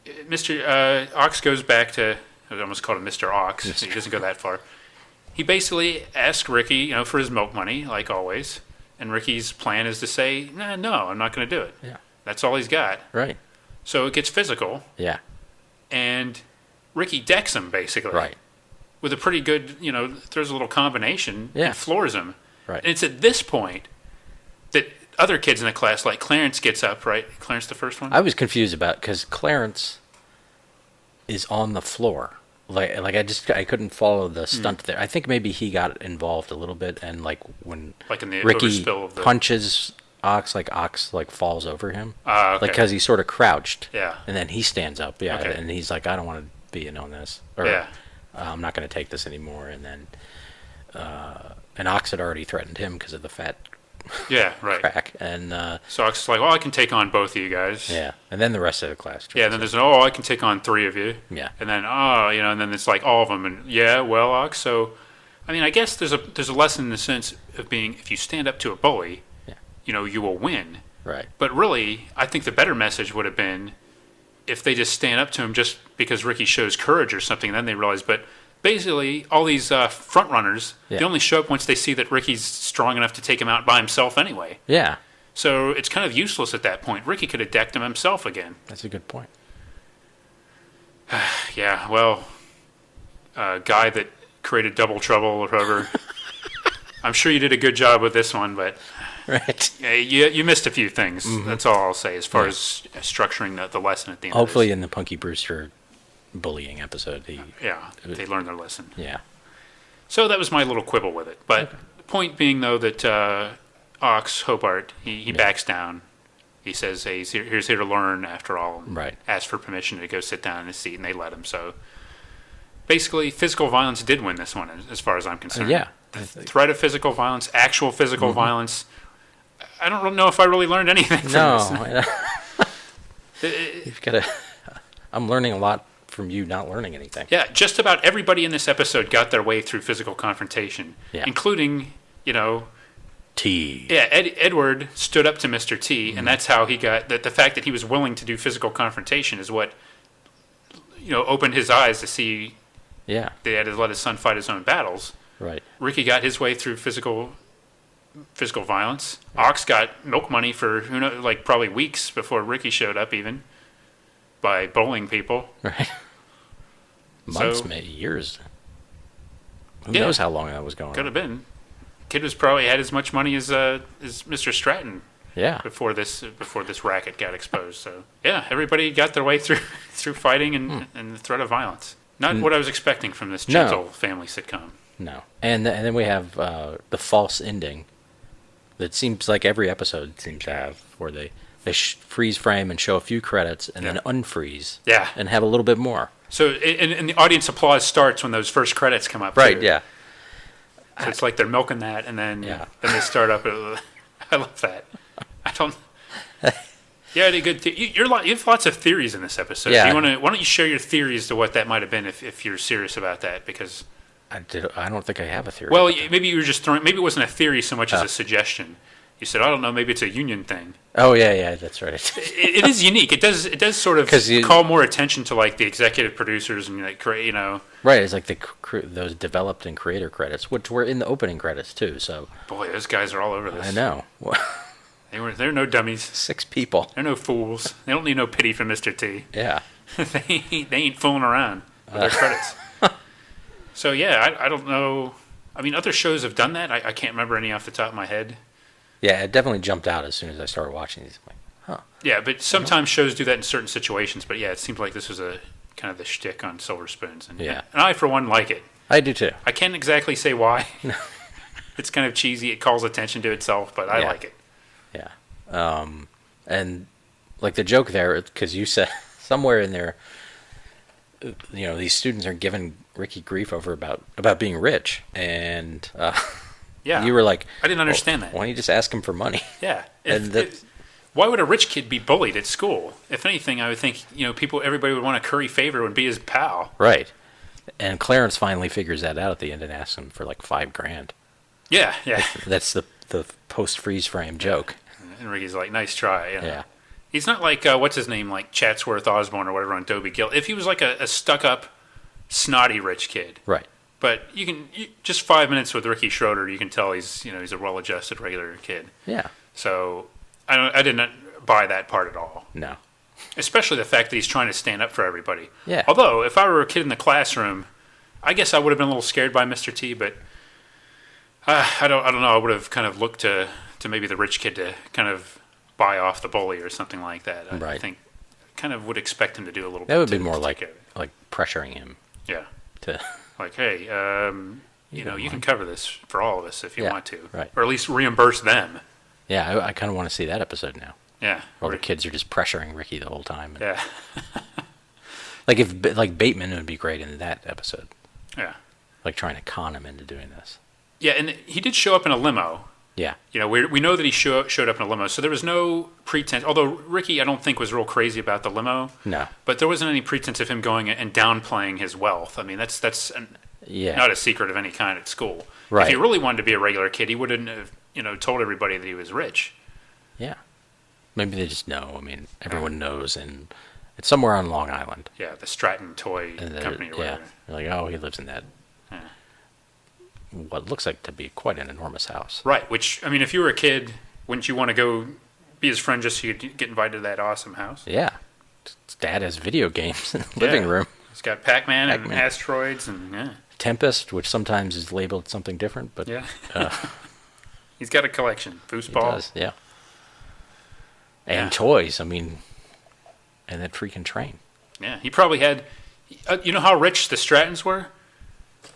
Mr. Ox goes back to, I almost called him Mr. Ox. He doesn't go that far. He basically asks Ricky, you know, for his milk money, like always. And Ricky's plan is to say, no, I'm not going to do it. Yeah. That's all he's got. Right. So it gets physical. Yeah. And Ricky decks him, basically. Right. With a pretty good, you know, throws a little combination and floors him. Right. And it's at this point that other kids in the class, like Clarence gets up, right? Clarence the first one? I was confused about, because Clarence is on the floor. Like I couldn't follow the stunt there. I think maybe he got involved a little bit, and like when in the Ricky overspill of the punches Ox falls over him. Okay. Like because he's sort of crouched. Yeah. And then he stands up. Yeah. Okay. And he's like, I don't want to be in on this. Or, I'm not going to take this anymore. And then, and Ox had already threatened him because of the fat. Crack. And so Ox is like, well, I can take on both of you guys. Yeah. And then the rest of the class. Yeah. And then there's I can take on 3 of you. Yeah. And then and then it's like all of them. And Ox. So, I mean, I guess there's a lesson in the sense of being, if you stand up to a bully, you know, you will win. Right. But really, I think the better message would have been if they just stand up to him just because Ricky shows courage or something, and then they realize, but basically, all these front runners, they only show up once they see that Ricky's strong enough to take him out by himself anyway. Yeah. So it's kind of useless at that point. Ricky could have decked him himself again. That's a good point. Yeah, well, guy that created Double Trouble or whoever. I'm sure you did a good job with this one, but right. You missed a few things. That's all I'll say as far as structuring the lesson at the end. Hopefully in the Punky Brewster bullying episode. They learned their lesson. Yeah. So that was my little quibble with it. But the point being, though, that Ox, Hobart, he backs down. He says, hey, he's here to learn after all. Right. Asks for permission to go sit down in his seat, and they let him. So basically, physical violence did win this one, as far as I'm concerned. Yeah. The threat of physical violence, actual physical violence. I don't know if I really learned anything from this. You've got to. I'm learning a lot from you not learning anything. Yeah, just about everybody in this episode got their way through physical confrontation, including, you know, T. Yeah, Edward stood up to Mr. T, and that's how he got the fact that he was willing to do physical confrontation is what, you know, opened his eyes to see. Yeah, they had to let his son fight his own battles. Right. Ricky got his way through physical violence. Right. Ox got milk money for like probably weeks before Ricky showed up, even by bullying people. Right. Months, maybe years. Who knows how long that was going on? Could have been. Kid was probably had as much money as Mr. Stratton. Yeah. Before this racket got exposed. So yeah, everybody got their way through fighting and the threat of violence. Not what I was expecting from this gentle family sitcom. No. And then we have the false ending that seems like every episode seems to have, where they freeze frame and show a few credits and then unfreeze. Yeah. And have a little bit more. So and the audience applause starts when those first credits come up. Right. Too. Yeah. So it's like they're milking that, and then they start up. I love that. I don't. Yeah, they're good. You have lots of theories in this episode. Yeah. Why don't you share your theories to what that might have been if you're serious about that? Because I don't think I have a theory. Well, maybe you were just throwing. Maybe it wasn't a theory so much as a suggestion. You said, I don't know, maybe it's a union thing. Oh yeah, that's right. It is unique. It does sort of call more attention to like the executive producers and like Right, it's like those developed and creator credits, which were in the opening credits too. So boy, those guys are all over this. I know. They're no dummies. 6 people. They're no fools. They don't need no pity from Mr. T. Yeah. they ain't fooling around with their credits. So yeah, I don't know. I mean, other shows have done that. I can't remember any off the top of my head. Yeah, it definitely jumped out as soon as I started watching these. I'm like, Yeah, but sometimes shows do that in certain situations. But yeah, it seems like this was a kind of the shtick on Silver Spoons. And I, for one, like it. I do too. I can't exactly say why. It's kind of cheesy. It calls attention to itself, but I like it. Yeah. And like the joke there, because you said somewhere in there, these students are giving Ricky grief over about being rich, and you were like, I didn't understand that. Why don't you just ask him for money? Yeah. Why would a rich kid be bullied at school? If anything, I would think everybody would want to curry favor and be his pal. Right. And Clarence finally figures that out at the end and asks him for like $5,000. Yeah. That's the post freeze frame joke. And Ricky's like, nice try. Yeah. He's not like, what's his name, like Chatsworth Osborne or whatever on Dobie Gill. If he was like a stuck-up, snotty rich kid. Right. But just 5 minutes with Ricky Schroder, you can tell he's a well-adjusted regular kid. Yeah. So I didn't buy that part at all. No. Especially the fact that he's trying to stand up for everybody. Yeah. Although, if I were a kid in the classroom, I guess I would have been a little scared by Mr. T, but I don't know. I would have kind of looked to maybe the rich kid to kind of buy off the bully or something like that. I think kind of would expect him to do a little bit. That would be more like pressuring him. Yeah. To like, hey, you can cover this for all of us if you want to. Right. Or at least reimburse them. Yeah, I kind of want to see that episode now. Yeah. Or the kids are just pressuring Ricky the whole time. Yeah. like Bateman would be great in that episode. Yeah. Like trying to con him into doing this. Yeah, and he did show up in a limo. Yeah. We know that he showed up in a limo, so there was no pretense. Although Ricky, I don't think, was real crazy about the limo. No. But there wasn't any pretense of him going and downplaying his wealth. I mean, that's not a secret of any kind at school. Right. If he really wanted to be a regular kid, he wouldn't have, told everybody that he was rich. Yeah. Maybe they just know. I mean, everyone knows, and it's somewhere on Long Island. Yeah, the Stratton Toy Company or whatever. They're like, oh, he lives in that. Yeah. What looks like to be quite an enormous house. Right, which, I mean, if you were a kid, wouldn't you want to go be his friend just so you could get invited to that awesome house? Yeah. His dad has video games in the living room. He's got Pac-Man and asteroids and, Tempest, which sometimes is labeled something different, but... Yeah. He's got a collection. Foosball. He does, yeah. And toys, I mean, and that freaking train. Yeah, he probably had... you know how rich the Strattons were?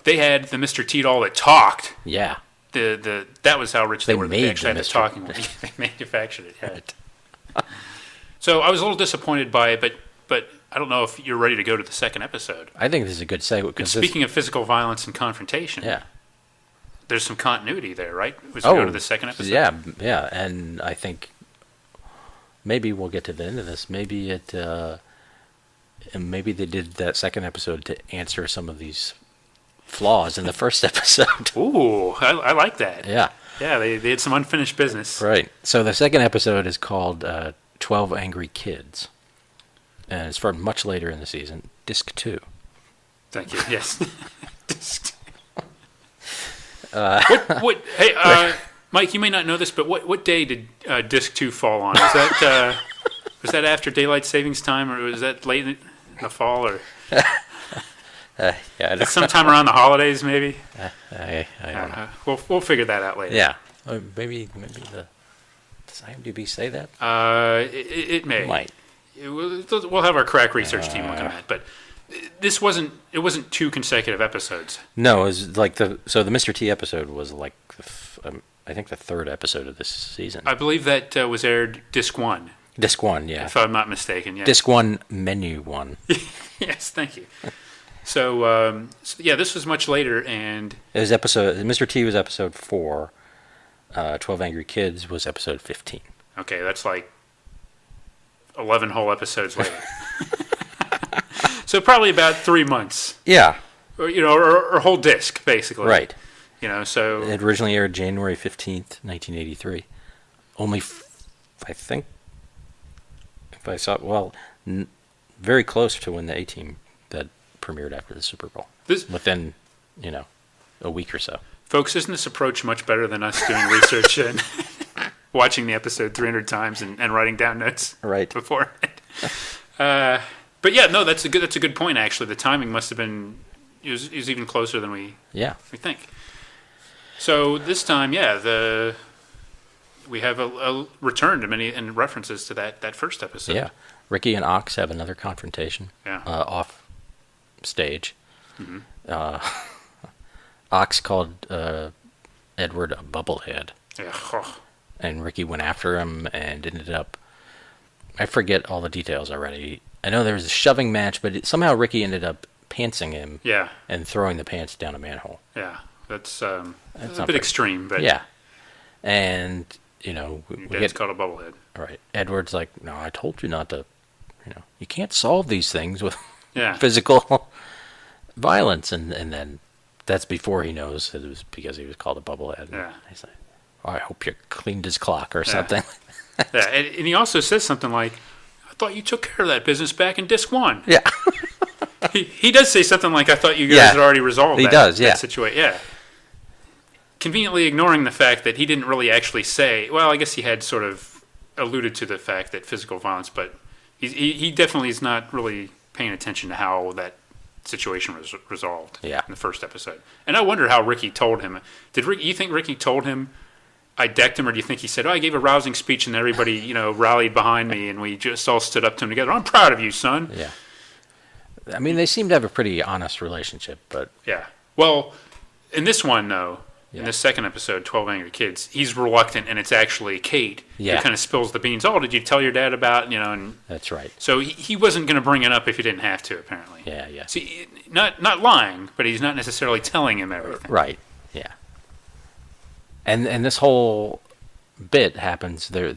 They had the Mr. T doll that talked. Yeah. That was how rich they were. They actually had the talking. They manufactured it. Yeah. So I was a little disappointed by it, but I don't know if you're ready to go to the second episode. I think this is a good segue. Speaking of physical violence and confrontation, there's some continuity there, right? As we go to the second episode. Yeah, and I think maybe we'll get to the end of this. Maybe maybe they did that second episode to answer some of these flaws in the first episode. Ooh, I like that. Yeah. Yeah, they had some unfinished business. Right. So the second episode is called 12 Angry Kids. And it's from much later in the season, Disc 2. Thank you, yes. Disc 2. Hey, Mike, you may not know this, but what day did Disc 2 fall on? Was that after Daylight Savings Time, or was that late in the fall, or... sometime around the holidays, maybe. I don't know. We'll figure that out later. Yeah, maybe does IMDb say that? It may. It might. We'll have our crack research team look at that, but it wasn't 2 consecutive episodes. No, it was like the Mr. T episode was like I think the 3rd episode of this season. I believe that was aired Disc 1. Disc 1, yeah. If I'm not mistaken, yeah. Disc 1, Menu 1. Yes, thank you. So this was much later, and... It was Mr. T was episode 4, 12 Angry Kids was episode 15. Okay, that's like 11 whole episodes later. So probably about 3 months. Yeah. Or whole disc, basically. Right. So... It originally aired January 15th, 1983. Only, I think, if I saw... Well, very close to when the A-Team that premiered after the Super Bowl. Within, a week or so. Folks, isn't this approach much better than us doing research and watching the episode 300 times and writing down notes before? But yeah, no, that's a good point. Actually, the timing must have been is even closer than we think. So this time, the we have a return to many and references to that first episode. Yeah. Ricky and Ox have another confrontation. Yeah. Off stage. Mm-hmm. Ox called Edward a bubblehead. Yeah. Oh. And Ricky went after him and ended up... I forget all the details already. I know there was a shoving match, but somehow Ricky ended up pantsing him. Yeah. And throwing the pants down a manhole. Yeah. That's a bit pretty extreme, but... Yeah. And, your dad's called a bubblehead. Right. Edward's like, no, I told you not to... you can't solve these things with physical violence. And then that's before he knows it was because he was called a bubblehead. Yeah. He's like, oh, I hope you cleaned his clock or something. Yeah, and he also says something like, I thought you took care of that business back in disc 1. Yeah. he does say something like, I thought you guys had already resolved that situation. Yeah. Conveniently ignoring the fact that he didn't really actually say, well, I guess he had sort of alluded to the fact that physical violence, but he definitely is not really paying attention to how that situation was resolved in the first episode. And I wonder how Ricky told him. You think Ricky told him, I decked him, or do you think he said, I gave a rousing speech and everybody, rallied behind me and we just all stood up to him together. I'm proud of you, son. Yeah. I mean, they seem to have a pretty honest relationship, but... Yeah. Well, in this one, though, in this second episode, 12 Angry Kids, he's reluctant, and it's actually Kate who kind of spills the beans. Oh, did you tell your dad about, and... That's right. So he wasn't going to bring it up if he didn't have to, apparently. Yeah, yeah. See, not lying, but he's not necessarily telling him everything. Right, yeah. And this whole bit happens. They're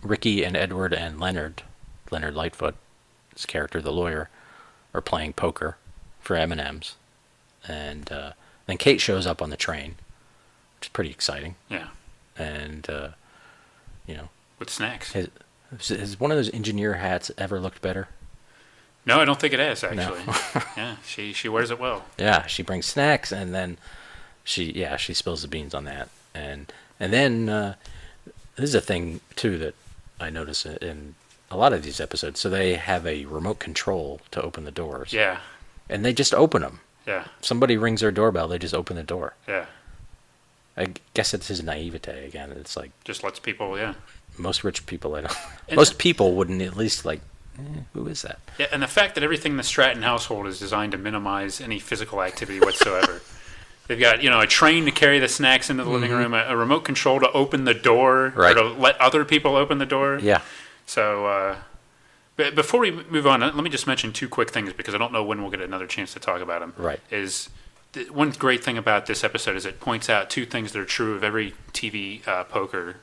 Ricky and Edward and Leonard Lightfoot, his character, the lawyer, are playing poker for M&Ms, and then Kate shows up on the train, which is pretty exciting. Yeah. And with snacks. Has one of those engineer hats ever looked better? No, I don't think it has, actually. No. Yeah, she wears it well. Yeah, she brings snacks, and then she spills the beans on that, and then this is a thing too that I notice in a lot of these episodes. So they have a remote control to open the doors. Yeah. And they just open them. Yeah. Somebody rings their doorbell, they just open the door. Yeah. I guess it's his naivete again. It's like just lets people, most rich people, most people wouldn't at least like. Who is that? Yeah, and the fact that everything in the Stratton household is designed to minimize any physical activity whatsoever. They've got, a train to carry the snacks into the living room, a remote control to open the door, or to let other people open the door. Yeah. So, but before we move on, let me just mention two quick things because I don't know when we'll get another chance to talk about them. Right. One great thing about this episode is it points out two things that are true of every TV poker.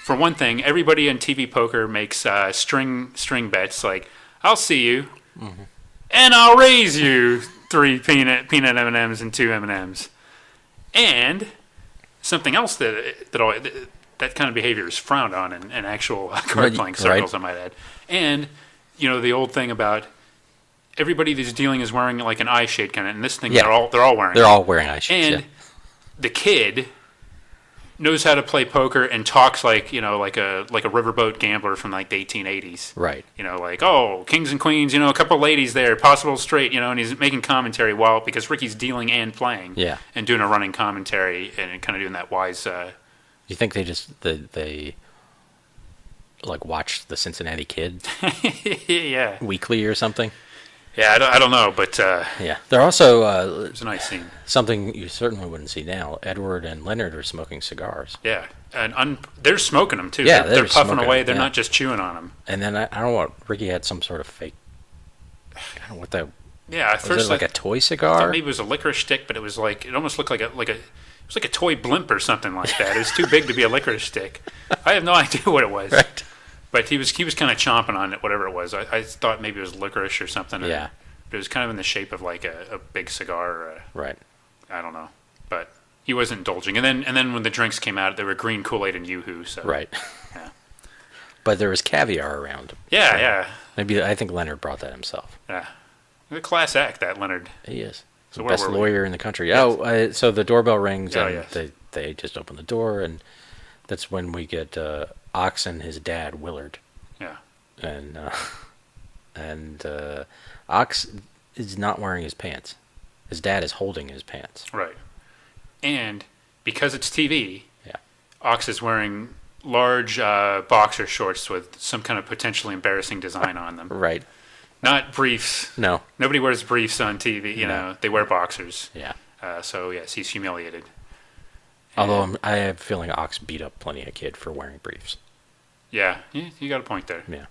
For one thing, everybody in TV poker makes string bets like, I'll see you, and I'll raise you 3 peanut M&Ms and 2 M&Ms. And something else that kind of behavior is frowned on in actual card-playing circles, I might add. And, the old thing about everybody that's dealing is wearing like an eye shade kind of, and this thing, they're all wearing They're all wearing eye shades, and the kid knows how to play poker and talks like like a riverboat gambler from like the 1880s. Right. Like, oh, kings and queens, a couple ladies there, possible straight, and he's making commentary because Ricky's dealing and playing. Yeah. And doing a running commentary and kind of doing that wise. You think they like watch the Cincinnati Kid? Yeah. Weekly or something? Yeah, I don't know, but... yeah. They're also... it's a nice scene. Something you certainly wouldn't see now. Edward and Leonard are smoking cigars. Yeah, and they're smoking them, too. Yeah, they're puffing away. They're not just chewing on them. And then, I don't know what... Ricky had some sort of fake... I don't know what that... Yeah, at first... Was it like a toy cigar? I thought maybe it was a licorice stick, but it was like... It almost looked like a... It was like a toy blimp or something like that. It was too big to be a licorice stick. I have no idea what it was. Right. But he was kind of chomping on it, whatever it was. I thought maybe it was licorice or something. Yeah. But it was kind of in the shape of like a big cigar. Or right. I don't know. But he was indulging. And then when the drinks came out, there were green Kool-Aid and Yoo-Hoo. So, right. Yeah. But there was caviar around. Yeah, so yeah. Maybe I think Leonard brought that himself. Yeah. The class act, that Leonard. He is. So the best lawyer in the country. Yes. Oh, so the doorbell rings and yes. they just open the door, and that's when we get Ox and his dad, Willard. Yeah. And Ox is not wearing his pants. His dad is holding his pants. Right. And because it's TV, Ox is wearing large boxer shorts with some kind of potentially embarrassing design on them. Right. Not briefs. No. Nobody wears briefs on TV. You know, they wear boxers. Yeah. So yes, he's humiliated. Although I have a feeling Ox beat up plenty of kid for wearing briefs. Yeah, you got a point there. Yeah.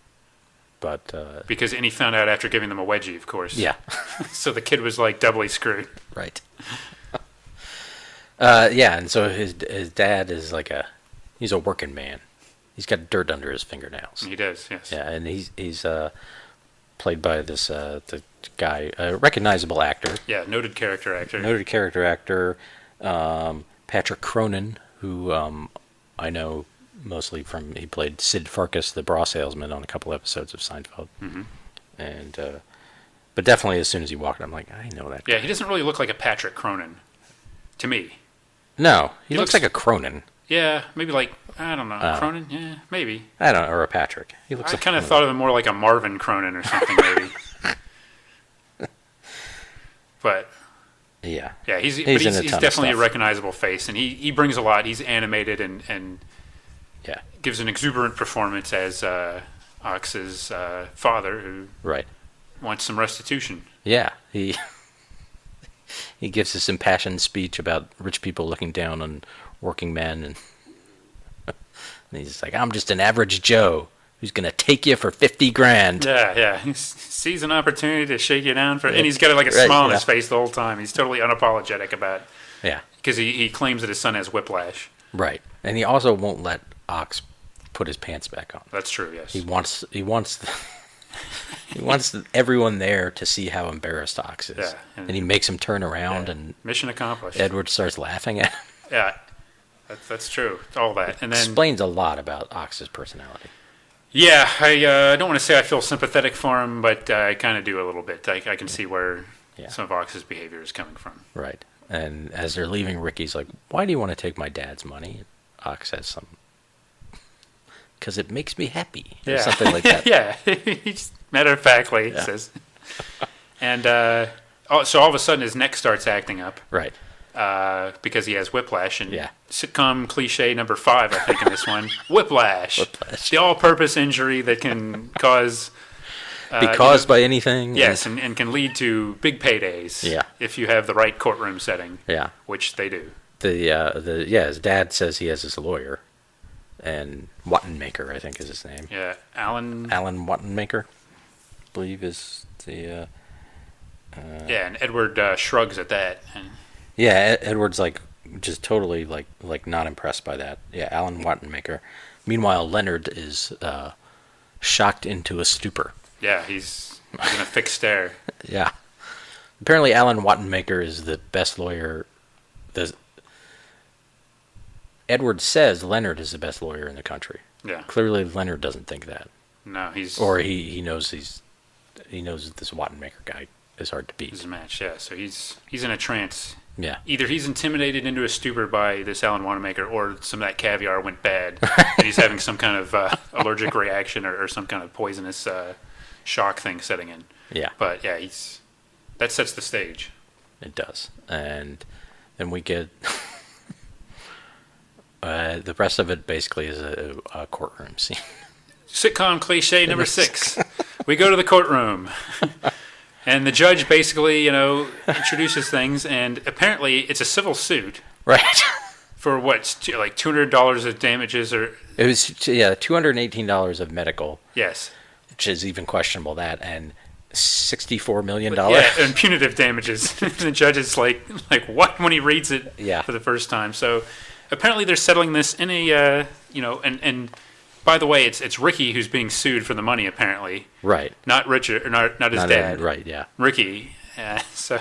But and he found out after giving them a wedgie, of course. yeah. So the kid was like doubly screwed. Right. Yeah, and so his dad is he's a working man. He's got dirt under his fingernails. He does, yes. Yeah, and he's played by this the guy, a recognizable actor. Yeah, noted character actor. Patrick Cronin, who I know mostly from, he played Sid Farkas, the bra salesman, on a couple episodes of Seinfeld. Mm-hmm. And but definitely as soon as he walked, I'm like, I know that guy. Yeah, he doesn't really look like a Patrick Cronin to me. No, he looks like a Cronin. Yeah, maybe like, I don't know, Cronin? Yeah, maybe. I don't know, or a Patrick. He looks. I kind of thought of him more like a Marvin Cronin or something, maybe. But yeah, he's definitely a recognizable face, and he brings a lot. He's animated and yeah, gives an exuberant performance as Ox's father, who wants some restitution. Yeah, he gives this impassioned speech about rich people looking down on working men, and he's like, "I'm just an average Joe who's gonna take you for 50 grand." Yeah. He sees an opportunity to shake you down and he's got a smile on his face the whole time. He's totally unapologetic about it. Yeah, because he claims that his son has whiplash. Right, and he also won't let Ox put his pants back on. That's true. Yes, he wants he wants everyone there to see how embarrassed Ox is. Yeah, and he makes him turn around, and mission accomplished. Edward starts laughing at him. Yeah, that's true. All that, and then explains a lot about Ox's personality. Yeah, I don't want to say I feel sympathetic for him, but I kind of do a little bit. I can see where some of Ox's behavior is coming from. Right. And as they're leaving, Ricky's like, "Why do you want to take my dad's money?" And Ox says something. "Because it makes me happy." Or something like that. Yeah. Matter of factly, says. And so all of a sudden his neck starts acting up. Right. Because he has whiplash. And sitcom cliche number 5, I think, in this one. Whiplash. The all-purpose injury that can cause... be caused by anything. Yes, and can lead to big paydays. Yeah. If you have the right courtroom setting. Yeah. Which they do. His dad says he has his lawyer. And Wattenmaker, I think, is his name. Yeah, Alan Wattenmaker, I believe, is the... and Edward shrugs at that. And Edward's just totally not impressed by that. Yeah, Alan Wattenmaker. Meanwhile, Leonard is shocked into a stupor. Yeah, he's in a fixed stare. Yeah. Apparently, Alan Wattenmaker is the best lawyer. Edward says Leonard is the best lawyer in the country. Yeah. Clearly, Leonard doesn't think that. No, he knows this Wattenmaker guy is hard to beat. He's a match, yeah. So he's in a trance. Yeah. Either he's intimidated into a stupor by this Alan Wanamaker, or some of that caviar went bad, and he's having some kind of allergic reaction or some kind of poisonous shock thing setting in. Yeah. But yeah, that sets the stage. It does, and then we get the rest of it basically is a courtroom scene. Sitcom cliche number 6. We go to the courtroom. And the judge basically, introduces things, and apparently it's a civil suit. Right. For what, like $200 of damages, or... It was, $218 of medical. Yes. Which is even questionable, that, and $64 million. Yeah, and punitive damages. The judge is like what, when he reads it for the first time. So apparently they're settling this in a, and by the way, it's Ricky who's being sued for the money, apparently. Right. Not Richard, or not his dad. Right, yeah. Ricky. So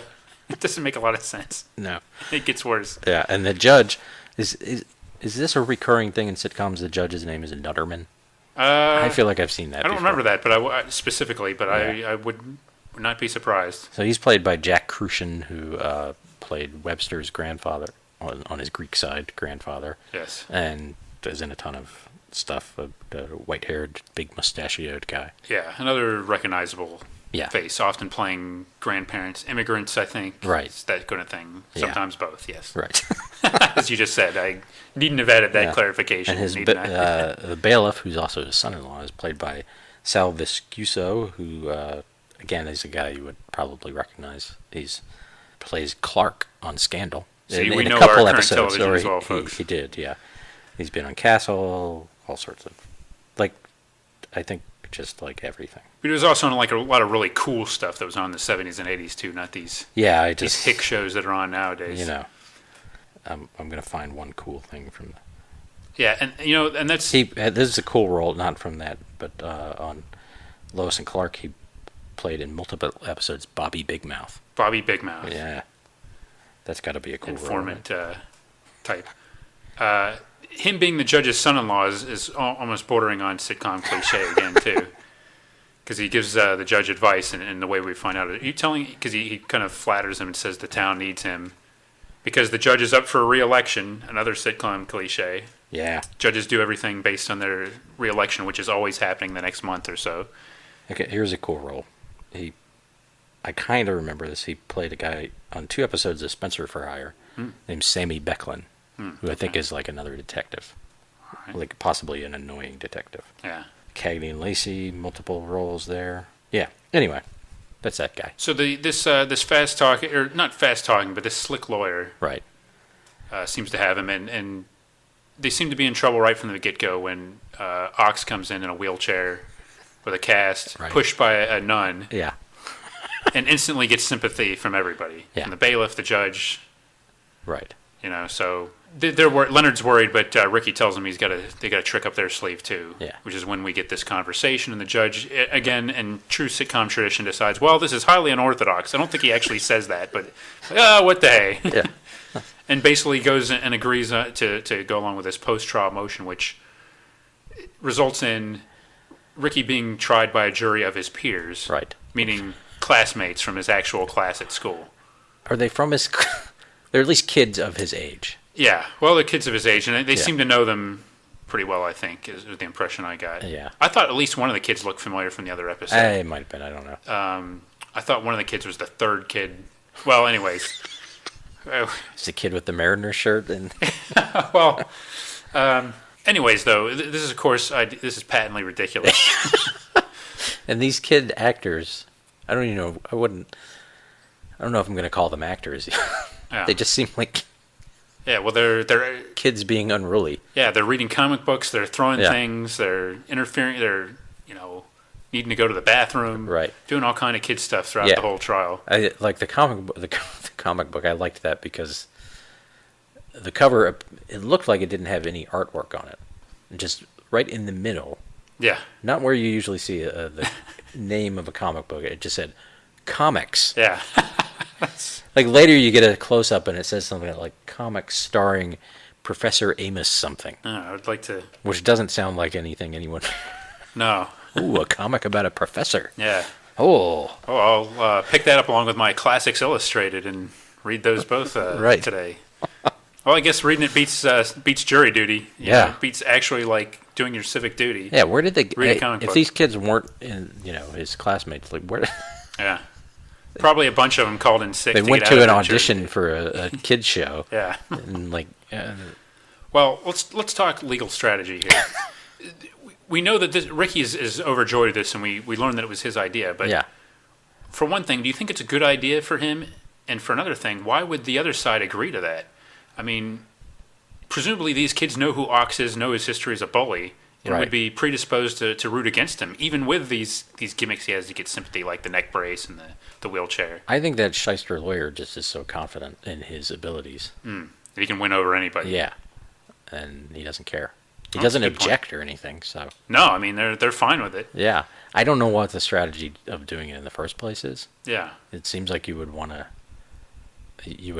it doesn't make a lot of sense. No. It gets worse. Yeah, and the judge, is this a recurring thing in sitcoms? The judge's name is Nutterman? I feel like I've seen that I don't remember that, but specifically, but yeah. I would not be surprised. So he's played by Jack Crucian, who played Webster's grandfather, on his Greek side grandfather. Yes. And is in a ton of stuff, a white-haired, big mustachioed guy. Yeah, another recognizable face, often playing grandparents, immigrants, I think. Right. It's that kind of thing. Yeah. Sometimes both, yes. Right. As you just said, I needn't have added that clarification. And the bailiff, who's also his son-in-law, is played by Sal Viscuso, who, again, is a guy you would probably recognize. Plays Clark on Scandal. See, in we a know couple our current episodes. television as well, folks. He did, yeah. He's been on Castle, all sorts of, I think just like everything. But he was also on a lot of really cool stuff that was on in the 70s and 80s too, not these these hick shows that are on nowadays. I'm going to find one cool thing from. Yeah, and that's this is a cool role, not from that, but on Lois and Clark, he played in multiple episodes Bobby Big Mouth. Bobby Big Mouth. Yeah, that's got to be a cool informant role. Type. Him being the judge's son-in-law is almost bordering on sitcom cliche again too, because he gives the judge advice, and the way we find out, are you telling? Because he kind of flatters him and says the town needs him, because the judge is up for re-election. Another sitcom cliche. Yeah. Judges do everything based on their re-election, which is always happening the next month or so. Okay, here's a cool role. I kind of remember this. He played a guy on 2 episodes of Spencer for Hire named Sammy Becklin, who I think is like another detective, like possibly an annoying detective. Yeah. Cagney and Lacey, multiple roles there. Yeah. Anyway, that's that guy. So this fast talking, or not fast talking, but this slick lawyer, right, seems to have him, and they seem to be in trouble right from the get-go when Ox comes in a wheelchair with a cast, pushed by a nun. Yeah. And instantly gets sympathy from everybody. Yeah. From the bailiff, the judge. Right. So Leonard's worried, but Ricky tells him they got a trick up their sleeve too. Yeah. Which is when we get this conversation, and the judge, again, in true sitcom tradition, decides, well, this is highly unorthodox. I don't think he actually says that, but what the hey. Yeah. And basically goes and agrees to go along with this post-trial motion, which results in Ricky being tried by a jury of his peers. Right. Meaning classmates from his actual class at school. Are they from his... They're at least kids of his age. Yeah. Well, they're kids of his age, and they seem to know them pretty well, I think, is the impression I got. Yeah. I thought at least one of the kids looked familiar from the other episode. It might have been. I don't know. I thought one of the kids was the third kid. Well, anyways. It's the kid with the Mariner shirt. And well, anyways, though, this is, of course, this is patently ridiculous. And these kid actors... I don't even know. I don't know if I'm going to call them actors. Yeah. They just seem like. Yeah, well, they're kids being unruly. Yeah, they're reading comic books. They're throwing things. They're interfering. They're needing to go to the bathroom. Right. Doing all kind of kid stuff throughout the whole trial. I like the comic book. The comic book. I liked that because the cover. It looked like it didn't have any artwork on it. Just right in the middle. Yeah. Not where you usually see the name of a comic book. It just said comics. Yeah. Like later you get a close up and it says something like comics starring Professor Amos something. I would like to. Which doesn't sound like anything anyone. No. Ooh, a comic about a professor. Yeah. Oh. I'll pick that up along with my Classics Illustrated and read those both today. Well, I guess reading it beats jury duty. Yeah. It beats actually like doing your civic duty. Yeah, where did they read a comic book? These kids weren't in, his classmates, like where? Yeah. Probably a bunch of them called in sick. They went to an audition for a kids show. Yeah. And well, let's talk legal strategy here. We know that Ricky is overjoyed at this, and we learned that it was his idea. But for one thing, do you think it's a good idea for him? And for another thing, why would the other side agree to that? I mean, presumably these kids know who Ox is, know his history as a bully, and would be predisposed to root against him, even with these gimmicks he has to get sympathy, like the neck brace and the wheelchair. I think that shyster lawyer just is so confident in his abilities. He can win over anybody. Yeah, and he doesn't care. He doesn't object or anything. So no, I mean they're fine with it. Yeah, I don't know what the strategy of doing it in the first place is. Yeah, it seems like you would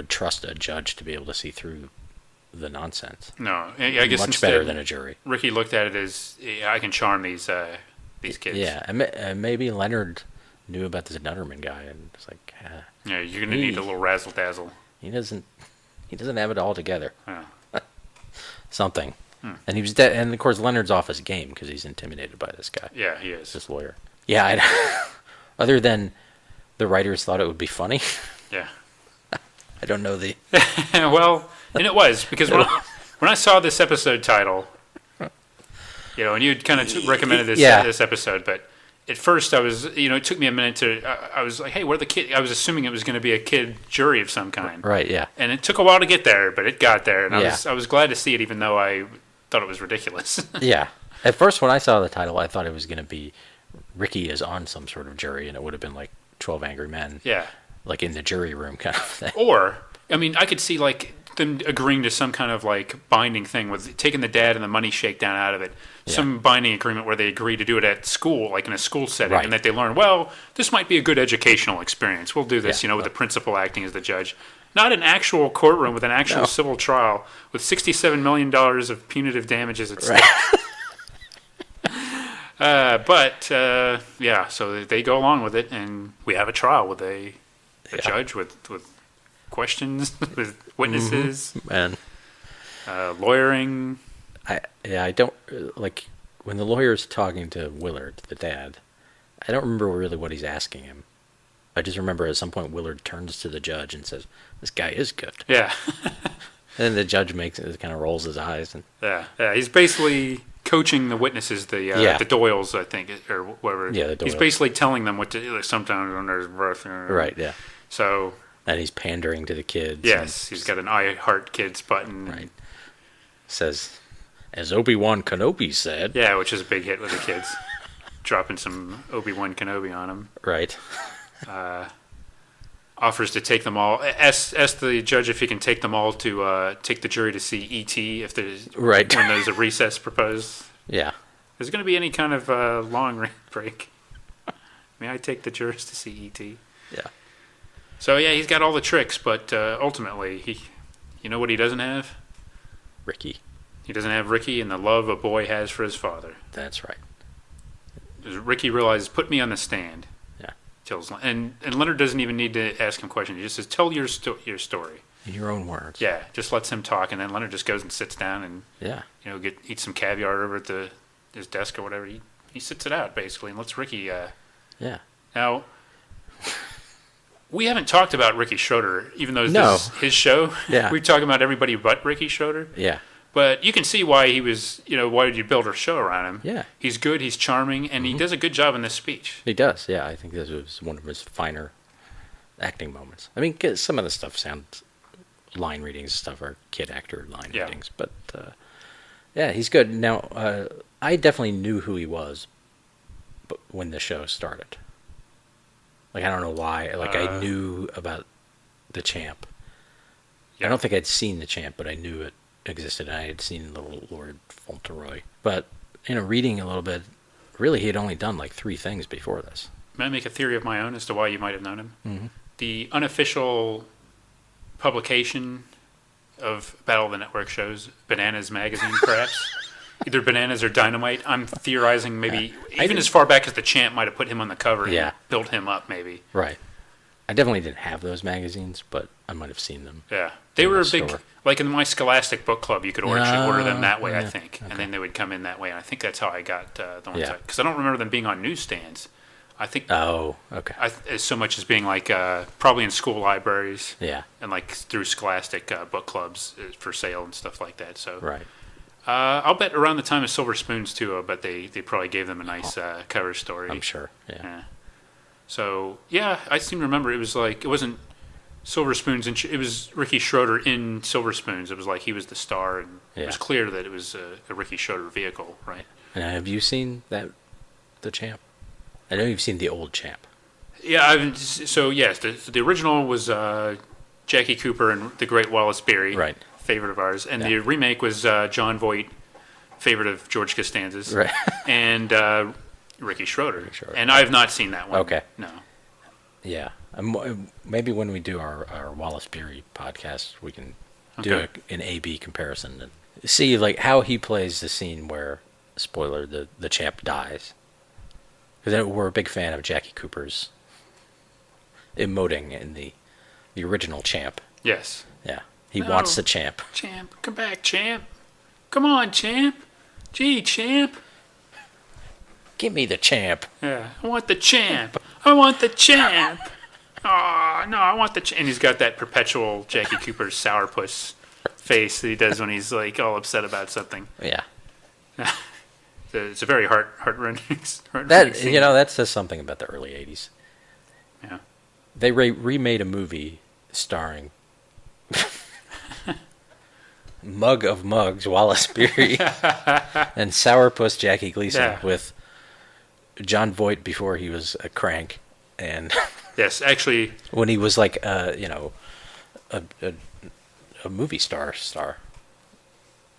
trust a judge to be able to see through the nonsense. No, I guess much better than a jury. Ricky looked at it as I can charm these kids. Yeah, and maybe Leonard knew about this Nutterman guy and was like, yeah, you're gonna need a little razzle dazzle. He doesn't have it all together. Yeah. Something. And he was and of course Leonard's off his game because he's intimidated by this guy. Yeah, he is. This lawyer. Yeah, Other than the writers thought it would be funny. Yeah. I don't know the... Well, and it was, because when I saw this episode title, and you'd kind of recommended this episode, but at first I was, it took me a minute to, I was like, hey, what are the kids? I was assuming it was going to be a kid jury of some kind. Right, yeah. And it took a while to get there, but it got there, and I was glad to see it, even though I thought it was ridiculous. Yeah. At first, when I saw the title, I thought it was going to be Ricky is on some sort of jury, and it would have been like 12 Angry Men. Yeah. Like in the jury room kind of thing. Or, I could see like them agreeing to some kind of like binding thing with taking the dad and the money shakedown out of it. Yeah. Some binding agreement where they agree to do it at school, like in a school setting, and that they learn, well, this might be a good educational experience. We'll do this, with the principal acting as the judge. Not an actual courtroom with an actual civil trial with $67 million of punitive damages at stake. So they go along with it, and we have a trial with a judge with questions, with witnesses, and lawyering. I don't like when the lawyer's talking to Willard, the dad. I don't remember really what he's asking him. I just remember at some point Willard turns to the judge and says, "This guy is good." Yeah. And then the judge kind of rolls his eyes and he's basically coaching the witnesses, the Doyles, I think, or whatever. Yeah, the Doyles. He's basically telling them what to, like, sometimes under his breath. Right. Yeah. So. And he's pandering to the kids. Yes, he's got an I Heart Kids button. Right. Says, as Obi-Wan Kenobi said. Yeah, which is a big hit with the kids. Dropping some Obi-Wan Kenobi on them. Right. Offers to take them all. Ask the judge if he can take them all to take the jury to see E.T. if there's when there's a recess proposed. Yeah. Is there going to be any kind of long break? May I take the jurors to see E.T.? Yeah. So he's got all the tricks, but ultimately, you know what he doesn't have? Ricky. He doesn't have Ricky and the love a boy has for his father. That's right. Ricky realizes, put me on the stand. And Leonard doesn't even need to ask him questions. He just says, tell your story. In your own words. Yeah, just lets him talk, and then Leonard just goes and sits down and eat some caviar over at his desk or whatever. He sits it out, basically, and lets Ricky... Now, we haven't talked about Ricky Schroder, even though this is his show. Yeah. We're talking about everybody but Ricky Schroder. Yeah. But you can see why he was, why did you build a show around him? Yeah. He's good, he's charming, and he does a good job in this speech. He does, yeah. I think this was one of his finer acting moments. I mean, some of the stuff sounds, line readings and stuff are kid actor line readings. But, he's good. Now, I definitely knew who he was when the show started. Like, I don't know why. Like, I knew about the Champ. Yeah. I don't think I'd seen the Champ, but I knew it existed. I had seen the Lord Fauntleroy, but reading a little bit, really he had only done like 3 things before this. May I make a theory of my own as to why you might have known him? Mm-hmm. The unofficial publication of Battle of the Network shows, Bananas magazine, perhaps either Bananas or Dynamite. I'm theorizing maybe even as far back as the Champ might have put him on the cover and built him up, maybe. Right. I definitely didn't have those magazines, but I might have seen them. Yeah, they were a big. Store. Like in my Scholastic book club, you could order them that way, I think. Okay. And then they would come in that way. And I think that's how I got the ones. Because I don't remember them being on newsstands. I think. Oh, okay. As so much as being like probably in school libraries. Yeah. And like through Scholastic book clubs for sale and stuff like that. So. Right. I'll bet around the time of Silver Spoons too. I bet they probably gave them a nice cover story. I'm sure. Yeah. So I seem to remember it was like it wasn't Silver Spoons, and it was Ricky Schroder in Silver Spoons. It was like he was the star, and it was clear that it was a Ricky Schroder vehicle, right? And have you seen the Champ? I know you've seen the old Champ. Yeah, so yes, the original was Jackie Cooper and the great Wallace Beery, right? Favorite of ours, and the remake was John Voight, favorite of George Costanza's, right? And Ricky Schroder. And I have not seen that one. Okay. No. Yeah. Maybe when we do our Wallace Beery podcast, we can do an A/B comparison and see like how he plays the scene where, spoiler, the Champ dies. Because we're a big fan of Jackie Cooper's emoting in the original Champ. Yes. Yeah. He wants the Champ. Champ, come back, Champ. Come on, Champ. Gee, Champ. Give me the Champ. Yeah, I want the Champ. I want the champ. Oh, no, I want the champ. And he's got that perpetual Jackie Cooper's sourpuss face that he does when he's like all upset about something. Yeah. It's a very heart-rending scene. That says something about the early 80s. Yeah. They remade a movie starring Mug of Mugs, Wallace Beery, and Sourpuss Jackie Gleason with John Voight before he was a crank, and yes, actually, when he was like a movie star.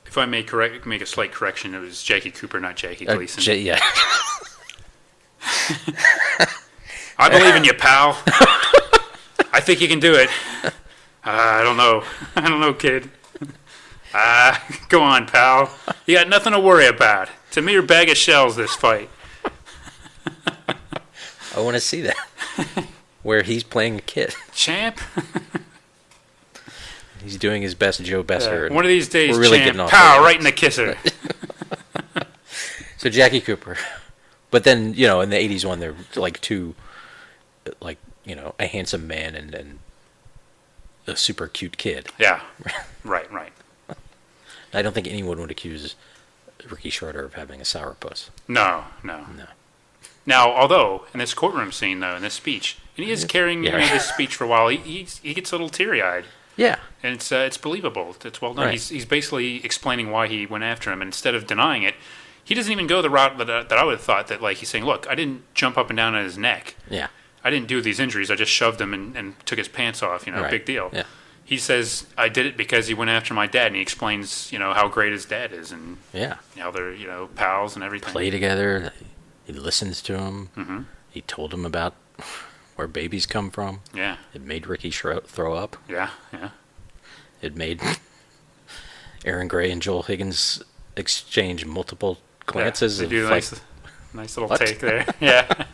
If I may make a slight correction, it was Jackie Cooper, not Jackie Gleason. Yeah. I believe in you, pal. I think you can do it. I don't know, kid. Go on, pal. You got nothing to worry about. It's a mere bag of shells, this fight. I want to see that. Where he's playing a kid. Champ. He's doing his best Joe Besser. One of these days, really champ, pow, right in the kisser. So Jackie Cooper. But then, in the 80s one, they're like two, a handsome man and a super cute kid. Yeah, right. I don't think anyone would accuse Ricky Schroder of having a sourpuss. No. Now, although, in this courtroom scene, though, in this speech, and he is carrying this speech for a while, he gets a little teary-eyed. Yeah. And it's believable. It's well done. Right. He's basically explaining why he went after him, and instead of denying it, he doesn't even go the route that I would have thought, that like he's saying, look, I didn't jump up and down on his neck. Yeah. I didn't do these injuries. I just shoved him and took his pants off, Right. Big deal. Yeah. He says, I did it because he went after my dad, and he explains, how great his dad is, and how they're, pals and everything. Play together. He listens to him. Mm-hmm. He told him about where babies come from. Yeah. It made Ricky throw up. Yeah. It made Erin Gray and Joel Higgins exchange multiple glances. They do a nice little take there. Yeah.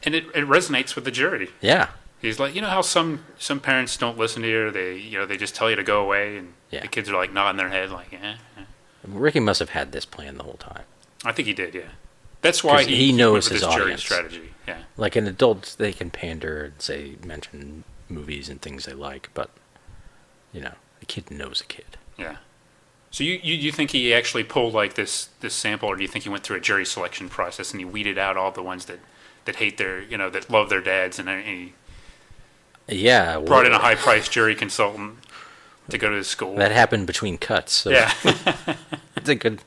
And it resonates with the jury. Yeah. He's like, how some parents don't listen to you, or they just tell you to go away, and the kids are like nodding their head like, yeah. Ricky must have had this plan the whole time. I think he did, yeah. That's why he knows went with his jury audience. Strategy. Yeah. Like in adults, they can pander and mention movies and things they like, but a kid knows a kid. Yeah. So you think he actually pulled like this sample, or do you think he went through a jury selection process and he weeded out all the ones that hate their that love their dads, and he brought in a high-priced jury consultant to go to his school? That happened between cuts. So yeah. It's a good.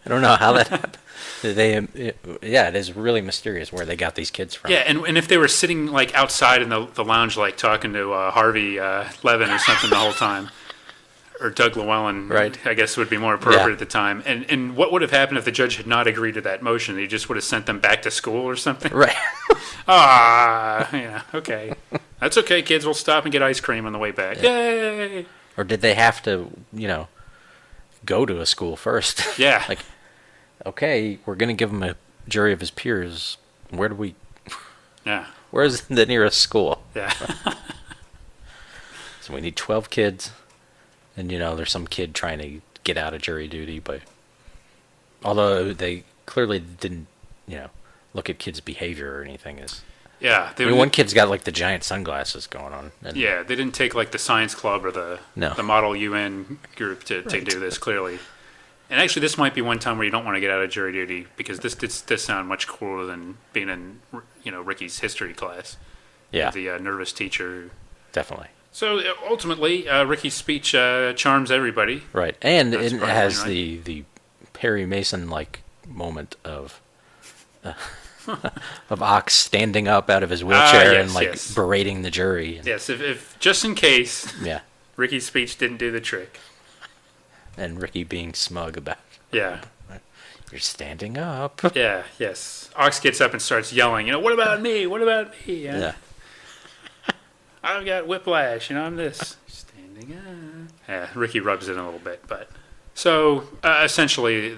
I don't know how that happened. It is really mysterious where they got these kids from. Yeah, and if they were sitting like outside in the lounge, like talking to Harvey Levin or something the whole time, or Doug Llewellyn, right? I guess would be more appropriate at the time. And what would have happened if the judge had not agreed to that motion? He just would have sent them back to school or something, right? Okay, that's okay, kids. We'll stop and get ice cream on the way back. Yeah. Yay! Or did they have to, go to a school first? Yeah. Like, okay, we're going to give him a jury of his peers. Where do we... Yeah. Where's the nearest school? Yeah. So we need 12 kids. And, there's some kid trying to get out of jury duty. Although they clearly didn't, look at kids' behavior or anything. Yeah. One kid's got, like, the giant sunglasses going on. Yeah, they didn't take, like, the science club or the model UN group to do this, clearly. And actually, this might be one time where you don't want to get out of jury duty, because this does sound much cooler than being in, Ricky's history class. Yeah. The nervous teacher. Definitely. So, ultimately, Ricky's speech charms everybody. Right. And it has the Perry Mason-like moment of Ox standing up out of his wheelchair and berating the jury. Yes, if just in case Ricky's speech didn't do the trick. And Ricky being smug about it. Yeah. You're standing up. Yeah, yes. Ox gets up and starts yelling, what about me? What about me? Yeah. I've got whiplash, I'm this. Standing up. Yeah, Ricky rubs it in a little bit, but... So, essentially,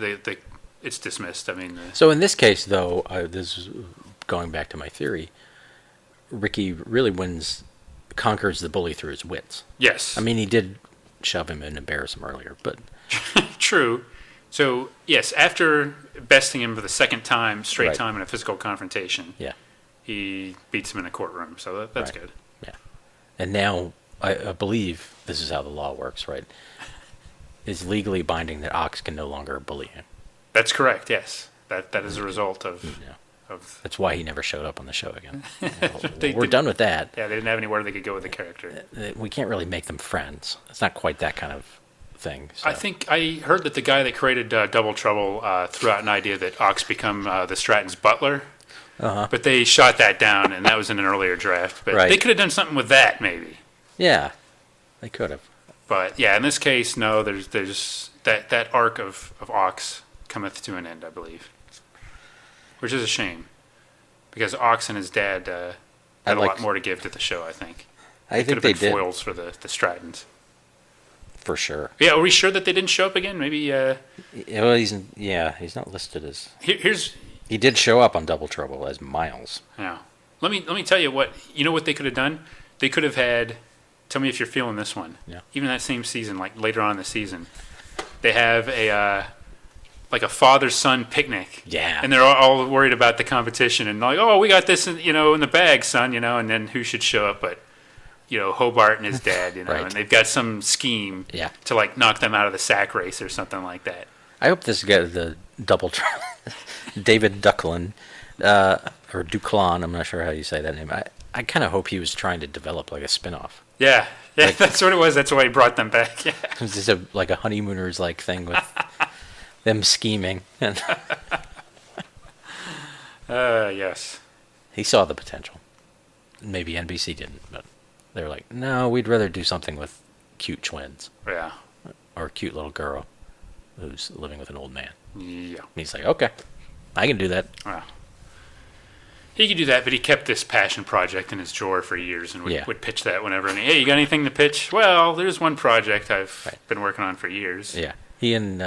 it's dismissed. So in this case, though, this is going back to my theory, Ricky really conquers the bully through his wits. Yes. He did shove him and embarrass him earlier, but... True. So, yes, after besting him for the second time, straight time in a physical confrontation, he beats him in a courtroom. So that's Right. good. Yeah. And now, I believe this is how the law works, right? It's legally binding that Ox can no longer bully him. That's correct. Yes, that is a result of. Yeah. Of That's why he never showed up on the show again. They We're didn't- done with that. yeah, they didn't have anywhere they could go with the character. We can't really make them friends. It's not quite that kind of thing. So. I think I heard that the guy that created Double Trouble threw out an idea that Ox become the Stratton's butler. But they shot that down, and that was in an earlier draft. But Right. they could have done something with that, maybe. Yeah, they could have. But yeah, in this case, no. There's that arc of Ox cometh to an end, I believe, which is a shame, because Ox and his dad had a lot more to give to the show. I think. I Could think have they been did foils for the Strattons. for sure. Yeah, are we sure that they didn't show up again? Maybe. Well, he's not listed as. Here's. He did show up on Double Trouble as Miles. Yeah. Let me tell you what they could have done. They could have had. Tell me if you're feeling this one. Yeah. Even that same season, like later on in the season, they have a like a father-son picnic. Yeah. And they're all worried about the competition and like, oh, we got this, in the bag, son, and then who should show up but, Hobart and his dad, Right. and they've got some scheme Yeah. to like knock them out of the sack race or something like that. I hope this guy, the Double Trouble, David Ducklin, or Duclon, I'm not sure how you say that name. I kind of hope he was trying to develop like a spin-off. Yeah. Yeah, that's what it was. That's why he brought them back. Yeah. It was just like a honeymooners like thing with them scheming. And Yes. he saw the potential. Maybe NBC didn't, but they were like, no, we'd rather do something with cute twins Yeah. or a cute little girl who's living with an old man. Yeah. And he's like, okay, I can do that. Wow. He could do that, but he kept this passion project in his drawer for years and would pitch that whenever. And hey, you got anything to pitch? Well, there's one project I've been working on for years. Yeah, he and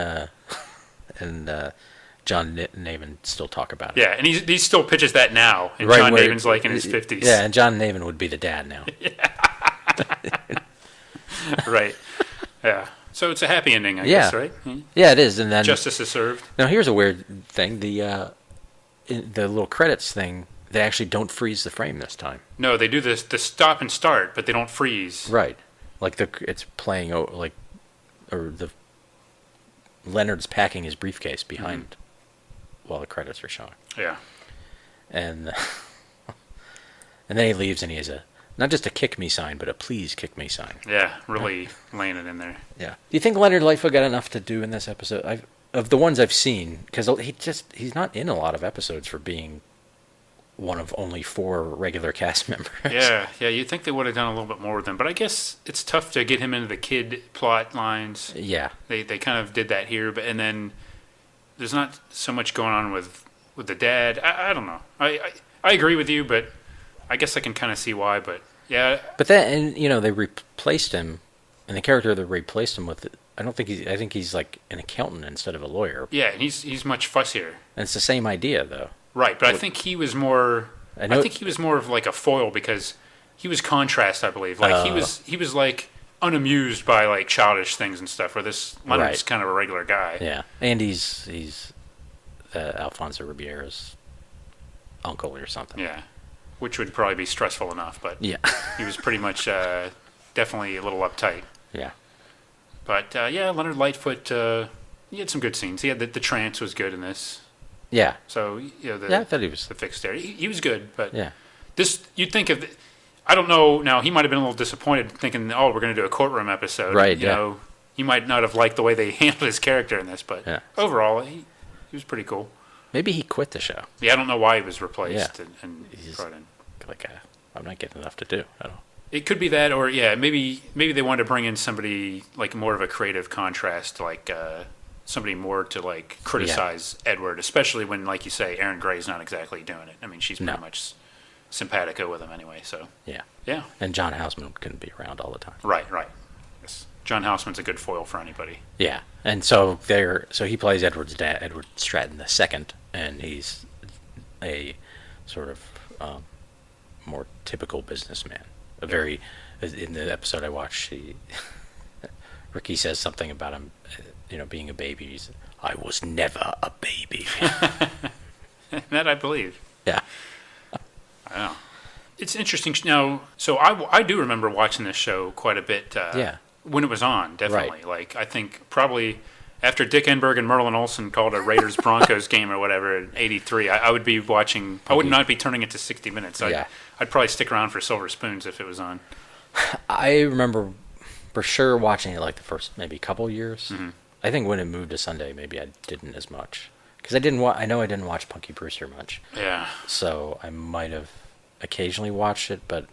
John Navin still talk about it. Yeah, and he still pitches that now. And Right, John where- Navin's like in his 50s. Yeah, and John Navin would be the dad now. Right. Yeah. So it's a happy ending, I guess, right? Yeah, it is. And then Justice is served. now here's a weird thing: the little credits thing. They actually don't freeze the frame this time. No, they do the stop and start, but they don't freeze. Right, like it's playing or the Leonard's packing his briefcase behind while the credits are showing. Yeah. And and then he leaves, and he has not just a kick me sign, but a please kick me sign. Yeah, really laying it in there. Yeah. Do you think Leonard Lightfoot got enough to do in this episode? Of the ones I've seen, because he's not in a lot of episodes for being one of only 4 regular cast members. Yeah, you'd think they would have done a little bit more with him, but I guess it's tough to get him into the kid plot lines. Yeah. They kind of did that here, and then there's not so much going on with the dad. I don't know. I agree with you, but I guess I can kind of see why. But yeah. But then, and they replaced him, and the character that replaced him with, I think he's like an accountant instead of a lawyer. Yeah, and he's much fussier. And it's the same idea, though. Right, but I think he was more. I think he was more of like a foil because he was contrast. I believe, like he was like unamused by like childish things and stuff. Where this Leonard's kind of a regular guy. Yeah, and he's Alfonso Ribeira's uncle or something. Yeah, which would probably be stressful enough. But yeah, he was pretty much definitely a little uptight. Yeah, but Leonard Lightfoot. He had some good scenes. He had the trance was good in this. Yeah. So I thought he was the fixed area. He was good, but yeah. This you'd think of. I don't know. Now he might have been a little disappointed, thinking, "Oh, we're going to do a courtroom episode." Right. You know, he might not have liked the way they handled his character in this, but overall, he was pretty cool. Maybe he quit the show. Yeah, I don't know why he was replaced and brought in. Like, I'm not getting enough to do. I don't. It could be that, or maybe they wanted to bring in somebody like more of a creative contrast, like. Somebody more to like criticize Edward, especially when, like you say, Erin Gray's not exactly doing it. I mean, she's pretty much simpatico with him anyway. So yeah. And John Houseman couldn't be around all the time. Right. Yes, John Houseman's a good foil for anybody. Yeah, and so he plays Edward's dad, Edward Stratton II, and he's a sort of more typical businessman. In the episode I watched, Ricky says something about him. Being a baby. I was never a baby. That I believe. Yeah. Wow. It's interesting. Now, so I do remember watching this show quite a bit when it was on, definitely. Right. Like, I think probably after Dick Enberg and Merlin Olsen called a Raiders-Broncos game or whatever in '83, I would be watching. I would not be turning it to 60 Minutes. I'd probably stick around for Silver Spoons if it was on. I remember for sure watching it like the first maybe couple years. Mm-hmm. I think when it moved to Sunday, maybe I didn't as much. Because I know I didn't watch Punky Brewster much. Yeah. So I might have occasionally watched it, but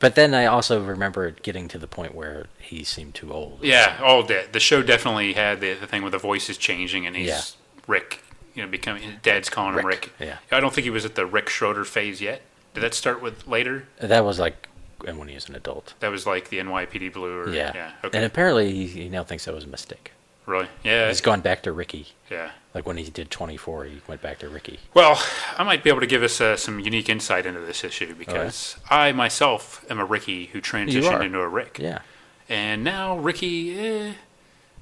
then I also remember it getting to the point where he seemed too old. Yeah, the show definitely had the thing where the voice is changing and he's Rick, becoming, his dad's calling him Rick. Yeah. I don't think he was at the Rick Schroder phase yet. Did that start with later? That was like when he was an adult. That was like the NYPD Blue? Yeah. Okay. And apparently he now thinks that was a mistake. Really? Yeah. He's gone back to Ricky. Yeah. Like when he did 24, he went back to Ricky. Well, I might be able to give us some unique insight into this issue because I myself am a Ricky who transitioned into a Rick. Yeah. And now Ricky,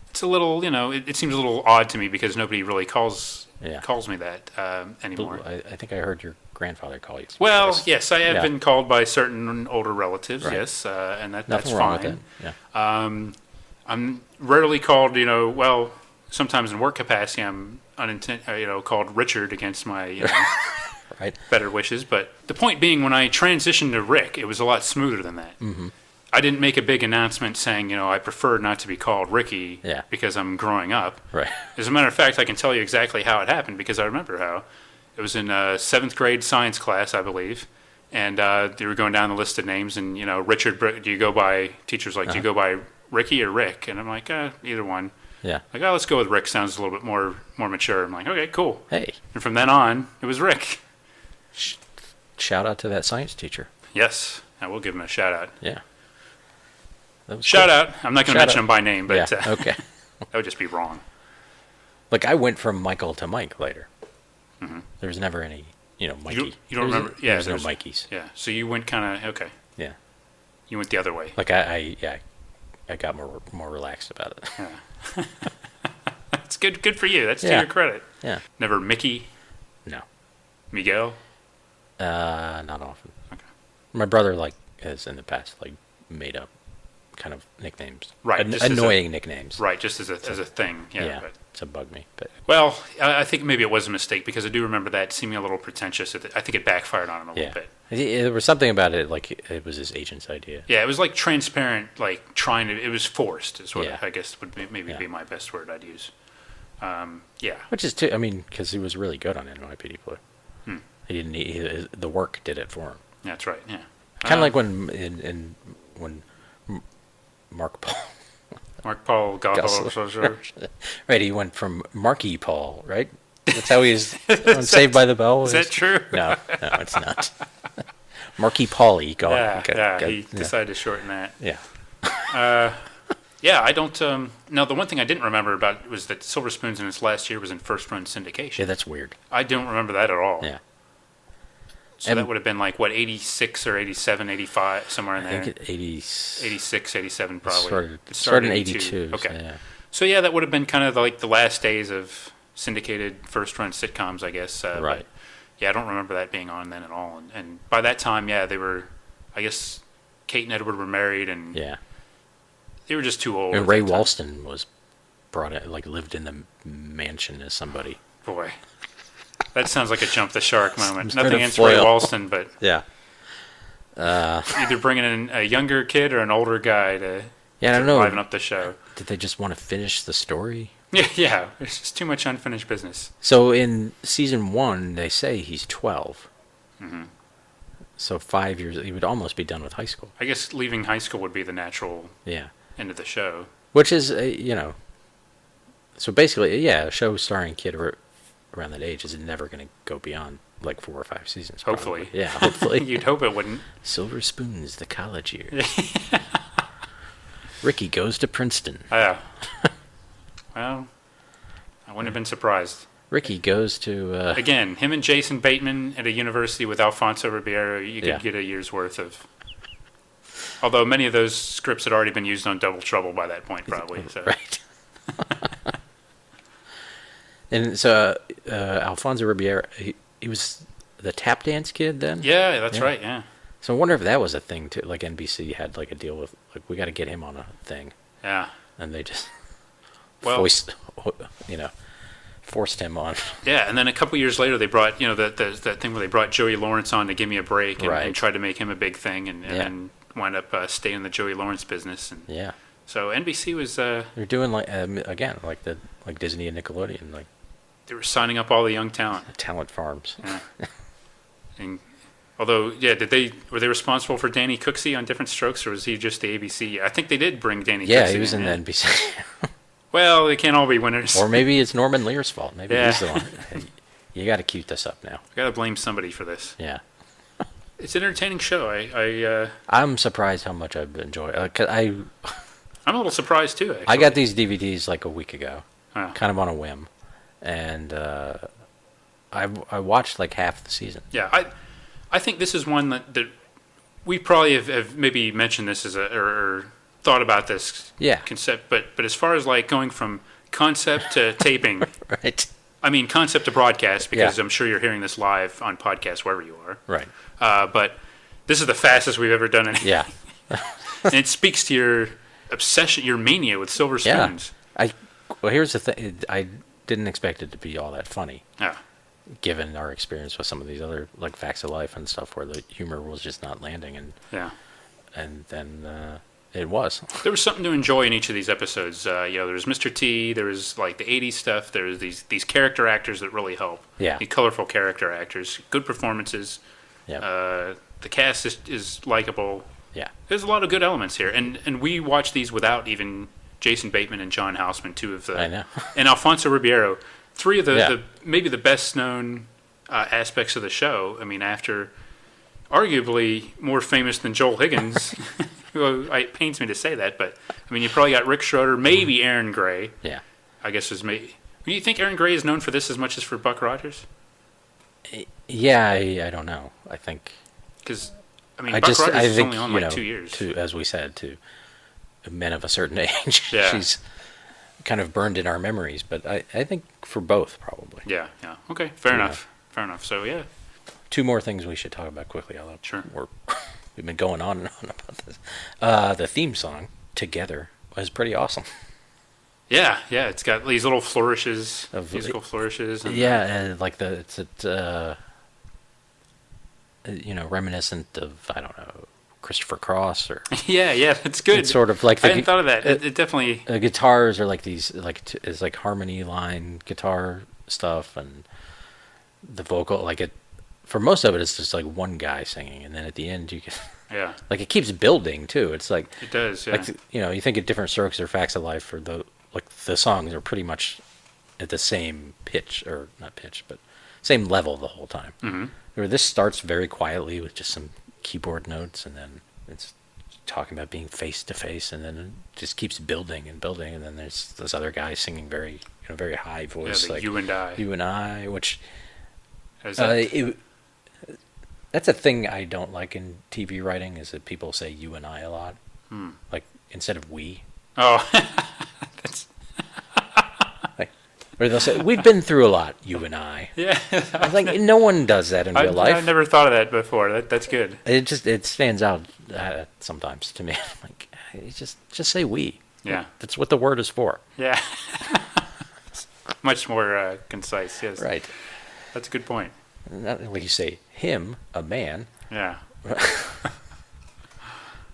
it's a little, it seems a little odd to me because nobody really calls me that anymore. I think I heard your grandfather call you. Well, yes, I have been called by certain older relatives, yes, and that's Nothing wrong fine. with that. Yeah. I'm rarely called, sometimes in work capacity I'm called Richard against my Right. better wishes. But the point being, when I transitioned to Rick, it was a lot smoother than that. Mm-hmm. I didn't make a big announcement saying, I prefer not to be called Ricky because I'm growing up. Right. As a matter of fact, I can tell you exactly how it happened because I remember how. It was in 7th grade science class, I believe. And they were going down the list of names. And, Richard, do you go by, teachers like, do you go by Ricky or Rick? And I'm like, either one. Yeah. Like, let's go with Rick. Sounds a little bit more mature. I'm like, okay, cool. Hey. And from then on, it was Rick. Shout out to that science teacher. Yes. I will give him a shout out. Yeah. Shout out. I'm not going to mention him by name, but okay. That would just be wrong. Like, I went from Michael to Mike later. Mm-hmm. There was never any, Mikey. You don't remember? There was no Mikeys. Yeah. So you went kind of, okay. Yeah. You went the other way. Like, I got more relaxed about it. Yeah. That's good for you. That's to your credit. Yeah. Never Mickey? No. Miguel? Not often. Okay. My brother, has in the past, made up kind of nicknames. Right. Annoying nicknames. Right, just as a thing. Yeah. To bug me. But well, I think maybe it was a mistake because I do remember that seeming a little pretentious. I think it backfired on him a little bit. There was something about it, it was his agent's idea. Yeah, it was like transparent, it was forced is what I guess would be my best word I'd use. Which is, because he was really good on NYPD Blue. He didn't need, the work did it for him. That's right, yeah. Kind of like when Mark Paul Gosselaar. Right, he went from Marky Paul, right? That's how he's on Saved by the Bell. Is that true? No, it's not. Marky Paulie. He decided to shorten that. Yeah. I don't. No, the one thing I didn't remember about it was that Silver Spoons in its last year was in first run syndication. Yeah, that's weird. I don't remember that at all. Yeah. So that would have been 86 or 87, 85, somewhere in there. I think 80s. 86, 87 probably. It started in 82. Okay. So that would have been kind of the last days of syndicated first run sitcoms, I guess. Right. But, I don't remember that being on then at all. And by that time, they were, I guess, Kate and Edward were married and they were just too old. And Ray Walston was brought in, lived in the mansion as somebody. Boy. That sounds like a jump the shark moment. Nothing against Ray Walston, but either bringing in a younger kid or an older guy to I don't know. liven up the show. Did they just want to finish the story? Yeah. There's just too much unfinished business. So in season 1, they say he's 12. Mm-hmm. So 5 years, he would almost be done with high school. I guess leaving high school would be the natural end of the show. Which is, so basically, a show starring a kid around that age is never going to go beyond 4 or 5 seasons. Hopefully. Probably. Yeah, hopefully. You'd hope it wouldn't. Silver Spoons, the college years. Ricky goes to Princeton. Yeah. Well, I wouldn't have been surprised. Ricky goes to... Again, him and Jason Bateman at a university with Alfonso Ribeiro, you could get a year's worth of... Although many of those scripts had already been used on Double Trouble by that point, probably. So. Right. And so Alfonso Ribeiro, he was the tap dance kid then? Yeah, that's right. Yeah. So I wonder if that was a thing too. Like NBC had like a deal with like we got to get him on a thing. Yeah. And they just forced him on. Yeah, and then a couple years later they brought that thing where they brought Joey Lawrence on to Give Me a Break and tried to make him a big thing and then wound up staying in the Joey Lawrence business. And yeah. So NBC was they're doing like again like Disney and Nickelodeon, like they were signing up all the young talent. Talent farms. Yeah. And although, were they responsible for Danny Cooksey on Different Strokes, or was he just the ABC? I think they did bring Danny Cooksey. Yeah, he was in the NBC. Well, they can't all be winners. Or maybe it's Norman Lear's fault. Maybe he's the one. You got to cue this up now. We got to blame somebody for this. Yeah. It's an entertaining show. I'm surprised how much I've enjoyed it. I'm a little surprised too, actually. I got these DVDs like a week ago, Oh. kind of on a whim, and I watched like half the season. Yeah, I think this is one that we probably have maybe mentioned this as or thought about this concept, but as far as like going from concept to taping, right? I mean concept to broadcast, because I'm sure you're hearing this live on podcast wherever you are, right? But this is the fastest we've ever done it. Yeah, and it speaks to your obsession, your mania with silver spoons. Well, here's the thing: I didn't expect it to be all that funny. Yeah. Given our experience with some of these other like Facts of Life and stuff, where the humor was just not landing, and then it was. There was something to enjoy in each of these episodes. There was Mr. T. There was like the '80s stuff. There was these character actors that really help. Yeah. The colorful character actors, good performances. Yeah. The cast is likable. Yeah. There's a lot of good elements here, and we watched these without even Jason Bateman and John Houseman, two of the. I know. And Alfonso Ribeiro. Three of the maybe the best known aspects of the show. I mean, after arguably more famous than Joel Higgins. Well, it pains me to say that, but I mean, you probably got Rick Schroder, maybe Erin Gray. Yeah. I guess is maybe. Do you think Erin Gray is known for this as much as for Buck Rogers? Yeah, I don't know. I think because I mean, Buck Rogers is only on like 2 years. As we said, to men of a certain age, yeah. She's kind of burned in our memories, but I think for both probably. Yeah. Okay, fair enough. So yeah. Two more things we should talk about quickly. Sure. We've been going on and on about this. The theme song "Together" was pretty awesome. Yeah. It's got these little flourishes, musical flourishes. And like it's reminiscent of Christopher Cross or yeah, that's good. It's sort of like I hadn't thought of that. It definitely the guitars are like these it's like harmony line guitar stuff, and the vocal for most of it, it's just like one guy singing, and then at the end you get like it keeps building too. It's like it does. Yeah. Like you think of Different Strokes or Facts of Life, or the songs are pretty much at the same pitch, or not pitch, but same level the whole time. Mm-hmm. Where this starts very quietly with just some keyboard notes, and then it's talking about being face to face, and then it just keeps building and building, and then there's this other guy singing very very high voice, like You and I, which that's a thing I don't like in TV writing, is that people say you and I a lot, like instead of we. Oh, that's. Or they'll say, "We've been through a lot, you and I." Yeah, I was like, no one does that in real life. I've never thought of that before. That's good. It stands out sometimes to me. I'm like, just say we. Yeah, that's what the word is for. Yeah, much more concise. Yes, right. That's a good point. Not like you say him, a man. Yeah.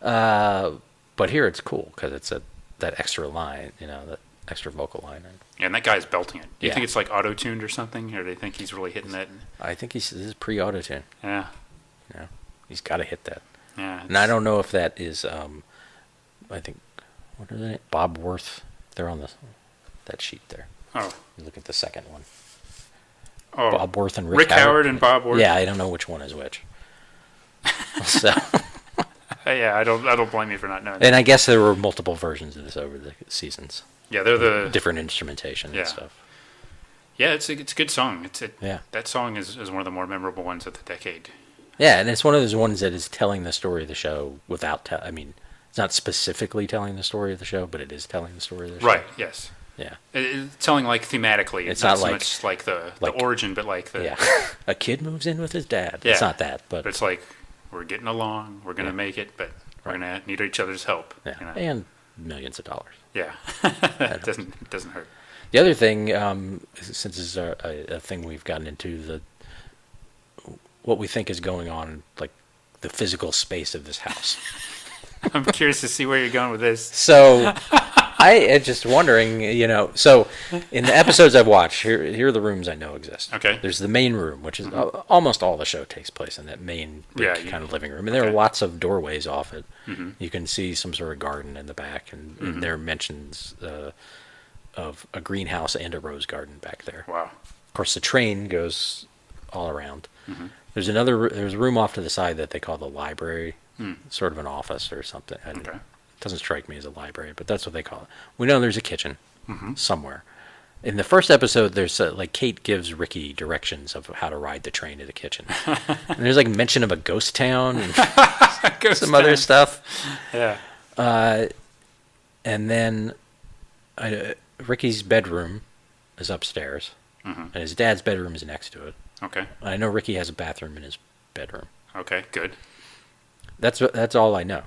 But here it's cool because it's that extra line, that extra vocal line. And that guy's belting it. Do you think it's like auto-tuned or something? Or do you think he's really hitting that? I think this is pre-auto-tune. Yeah. Yeah. He's got to hit that. Yeah. And I don't know if that is, I think, what are they? Bob Worth. They're on that sheet there. Oh. You look at the second one. Oh. Bob Worth and Rick Howard and Bob Worth? Yeah, I don't know which one is which. So... Yeah, I don't blame you for not knowing that. And I guess there were multiple versions of this over the seasons. Yeah, they're the different instrumentation and stuff. Yeah, it's a good song. Yeah. That song is one of the more memorable ones of the decade. Yeah, and it's one of those ones that is telling the story of the show without it's not specifically telling the story of the show, but it is telling the story of the show. Right, yes. Yeah. It's telling like thematically. It's not not so like- much like the like- origin, but like the Yeah. A kid moves in with his dad. Yeah. It's not that, but But it's like we're getting along. We're gonna Yeah. make it, but we're gonna need each other's help. yeah. You know? And millions of dollars. Yeah. It doesn't hurt. The other thing, since this is a thing we've gotten into, what we think is going on, like the physical space of this house. I'm curious to see where you're going with this. So I am just wondering, so in the episodes I've watched, here are the rooms I know exist. Okay. There's the main room, which is almost all the show takes place in that main big kind of living room. And there are lots of doorways off it. Mm-hmm. You can see some sort of garden in the back, and there are mentions of a greenhouse and a rose garden back there. Wow. Of course, the train goes all around. Mm-hmm. There's a room off to the side that they call the library, sort of an office or something. Okay. It doesn't strike me as a library, but that's what they call it. We know there's a kitchen somewhere. In the first episode, there's like Kate gives Ricky directions of how to ride the train to the kitchen. And there's like mention of a ghost town and some other stuff. Yeah. And then Ricky's bedroom is upstairs, and his dad's bedroom is next to it. Okay. I know Ricky has a bathroom in his bedroom. Okay. Good. That's all I know.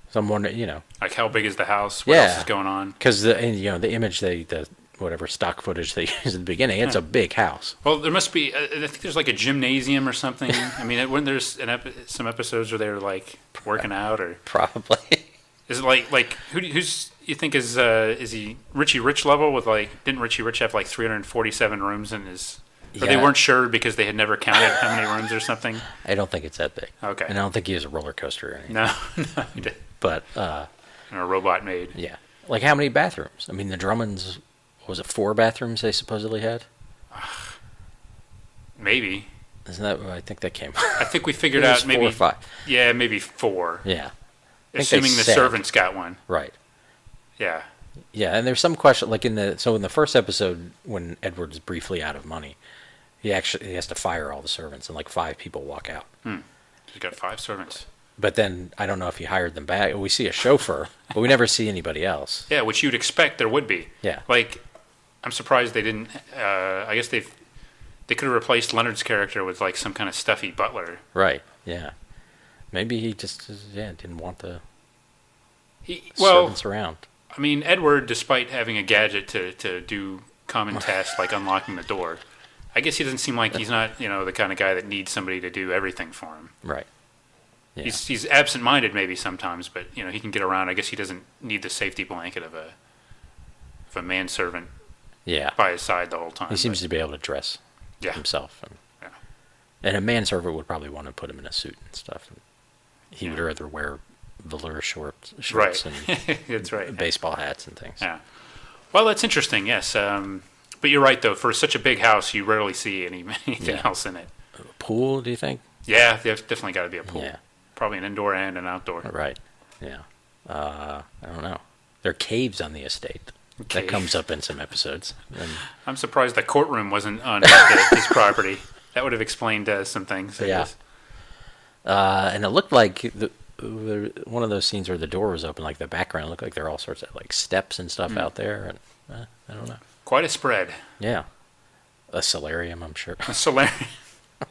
So I'm wondering, Like how big is the house? What else is going on? because the image the whatever stock footage they use at the beginning, it's a big house. Well, there must be. I think there's like a gymnasium or something. I mean, when there's some episodes where they're like working out, or Probably. is it like who's you think is he Richie Rich level with like? Didn't Richie Rich have like 347 rooms in his? Or they Yeah. weren't sure because they had never counted how many rooms or something. I don't think it's that big. Okay. And I don't think he has a roller coaster or anything. No, no, he did. But And a robot maid. yeah, like how many bathrooms? I mean, the Drummonds, was it 4 bathrooms they supposedly had? Maybe. Isn't that? I think that came. I think we figured It was out maybe 4 or 5. Yeah, maybe 4. Yeah. I think they Assuming the said. servants got one. Right. Yeah. Yeah, and there's some question like in the first episode when Edward's briefly out of money, he has to fire all the servants and like 5 people walk out. He's got 5 servants. But then I don't know if he hired them back. We see a chauffeur, but we never see anybody else. Yeah, which you'd expect there would be. Yeah. Like, I'm surprised they didn't. I guess they could have replaced Leonard's character with like some kind of stuffy butler. Right. Yeah. Maybe he just didn't want the Well, servants around. I mean, Edward, despite having a gadget to do common tasks like unlocking the door, I guess he doesn't seem like he's not the kind of guy that needs somebody to do everything for him. Right. Yeah. He's absent-minded maybe sometimes, but he can get around. I guess he doesn't need the safety blanket of a manservant Yeah. by his side the whole time. He seems to be able to dress himself. And a manservant would probably want to put him in a suit and stuff. He would rather wear velour shorts Right. and That's right. baseball hats and things. Yeah. Well, that's interesting. Yes. But you're right though. For such a big house, you rarely see anything else in it. A pool, do you think? Yeah, there's definitely got to be a pool. Yeah. Probably an indoor and an outdoor. Right. Yeah. I don't know. There are caves on the estate. That Cave. comes up in some episodes. And I'm surprised the courtroom wasn't on his property. That would have explained some things. I guess. And it looked like one of those scenes where the door was open, like the background looked like there are all sorts of like steps and stuff out there. And I don't know. Quite a spread. Yeah. A solarium, I'm sure. A solarium.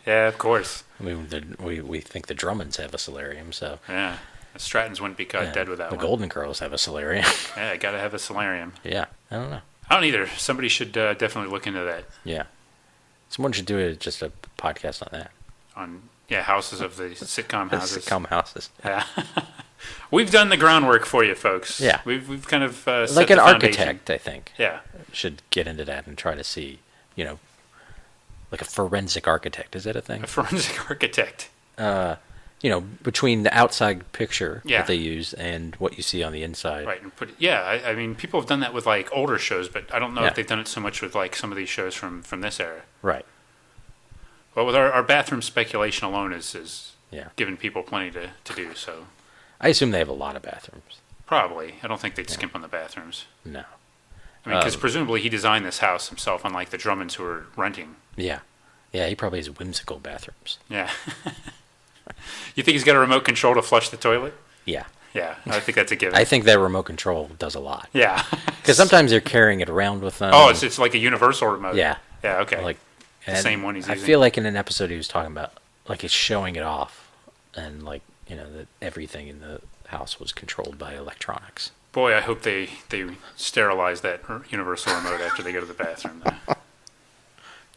Yeah, of course. I mean, we think the Drummonds have a solarium, so. Yeah. The Strattons wouldn't be caught dead without the one. Golden Girls have a solarium. Yeah, got to have a solarium. Yeah, I don't know. I don't either. Somebody should definitely look into that. Yeah. Someone should do just a podcast on that. On houses of the sitcom houses. Sitcom houses. Yeah. We've done the groundwork for you, folks. Yeah. We've kind of set Like the an foundation. architect, I think. Yeah. Should get into that and try to see, like a forensic architect. Is that a thing? A forensic architect. Between the outside picture Yeah. that they use and what you see on the inside. Right. And I mean, people have done that with like older shows, but I don't know Yeah. if they've done it so much with like some of these shows from this era. Right. Well, with our bathroom speculation alone is Yeah. giving people plenty to do. So I assume they have a lot of bathrooms. probably, I don't think they'd skimp on the bathrooms. No. I mean, because presumably he designed this house himself, unlike the Drummonds who are renting. Yeah. Yeah, he probably has whimsical bathrooms. Yeah. You think he's got a remote control to flush the toilet? Yeah. Yeah, I think that's a given. I think that remote control does a lot. Yeah. Because sometimes they're carrying it around with them. Oh, it's like a universal remote. Yeah. Yeah, okay. Like the same one he's using. I feel like in an episode he was talking about, like, it's showing it off. And, like, you know, that everything in the house was controlled by electronics. Boy, I hope they sterilize that universal remote after they go to the bathroom.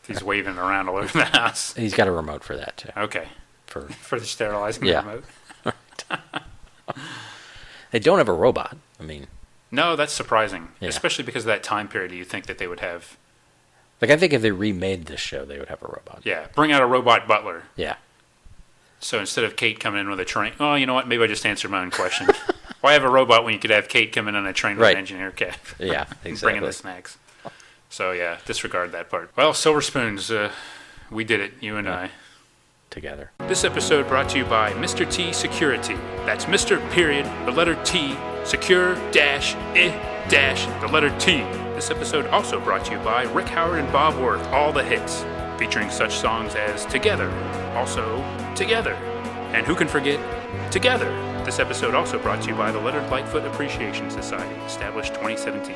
He's waving around all over the house. He's got a remote for that, too. Okay. For the sterilizing yeah. remote. They don't have a robot. I mean... No, that's surprising. Yeah. Especially because of that time period. You think that they would have... Like, I think if they remade this show, they would have a robot. Yeah. Bring out a robot butler. Yeah. So instead of Kate coming in with a train... Oh, you know what? Maybe I just answered my own question. Why have a robot when you could have Kate come in on a train with an engineer cat? Yeah, exactly. Bringing the snacks. So, yeah, disregard that part. Well, Silver Spoons, we did it, you and I. Together. This episode brought to you by Mr. T Security. That's Mr. Period, the letter T, secure, dash, dash, the letter T. This episode also brought to you by Rick Howard and Bob Worth, All the Hits, featuring such songs as Together, also Together, and who can forget Together. This episode also brought to you by the Leonard Lightfoot Appreciation Society, established 2017.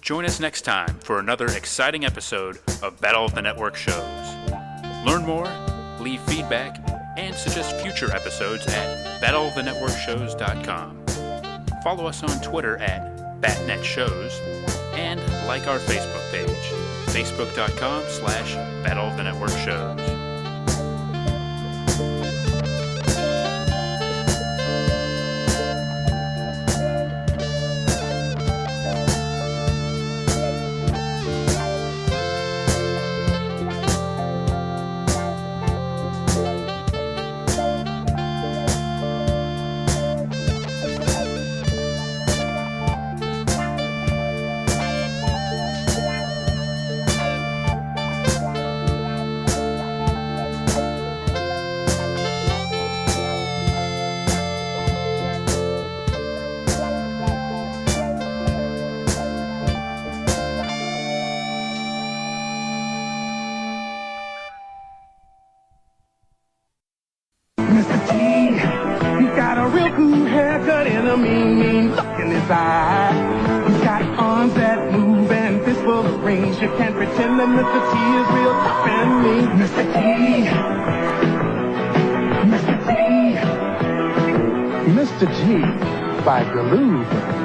Join us next time for another exciting episode of Battle of the Network Shows. Learn more, leave feedback, and suggest future episodes at battleofthenetworkshows.com. Follow us on Twitter at BATNetShows and like our Facebook page, facebook.com/battleofthenetworkshows. He's got arms that move and fists full of rings. You can't pretend that Mr. T is real tough and mean. Mr. T. Mr. T. Mr. T. By Galoob.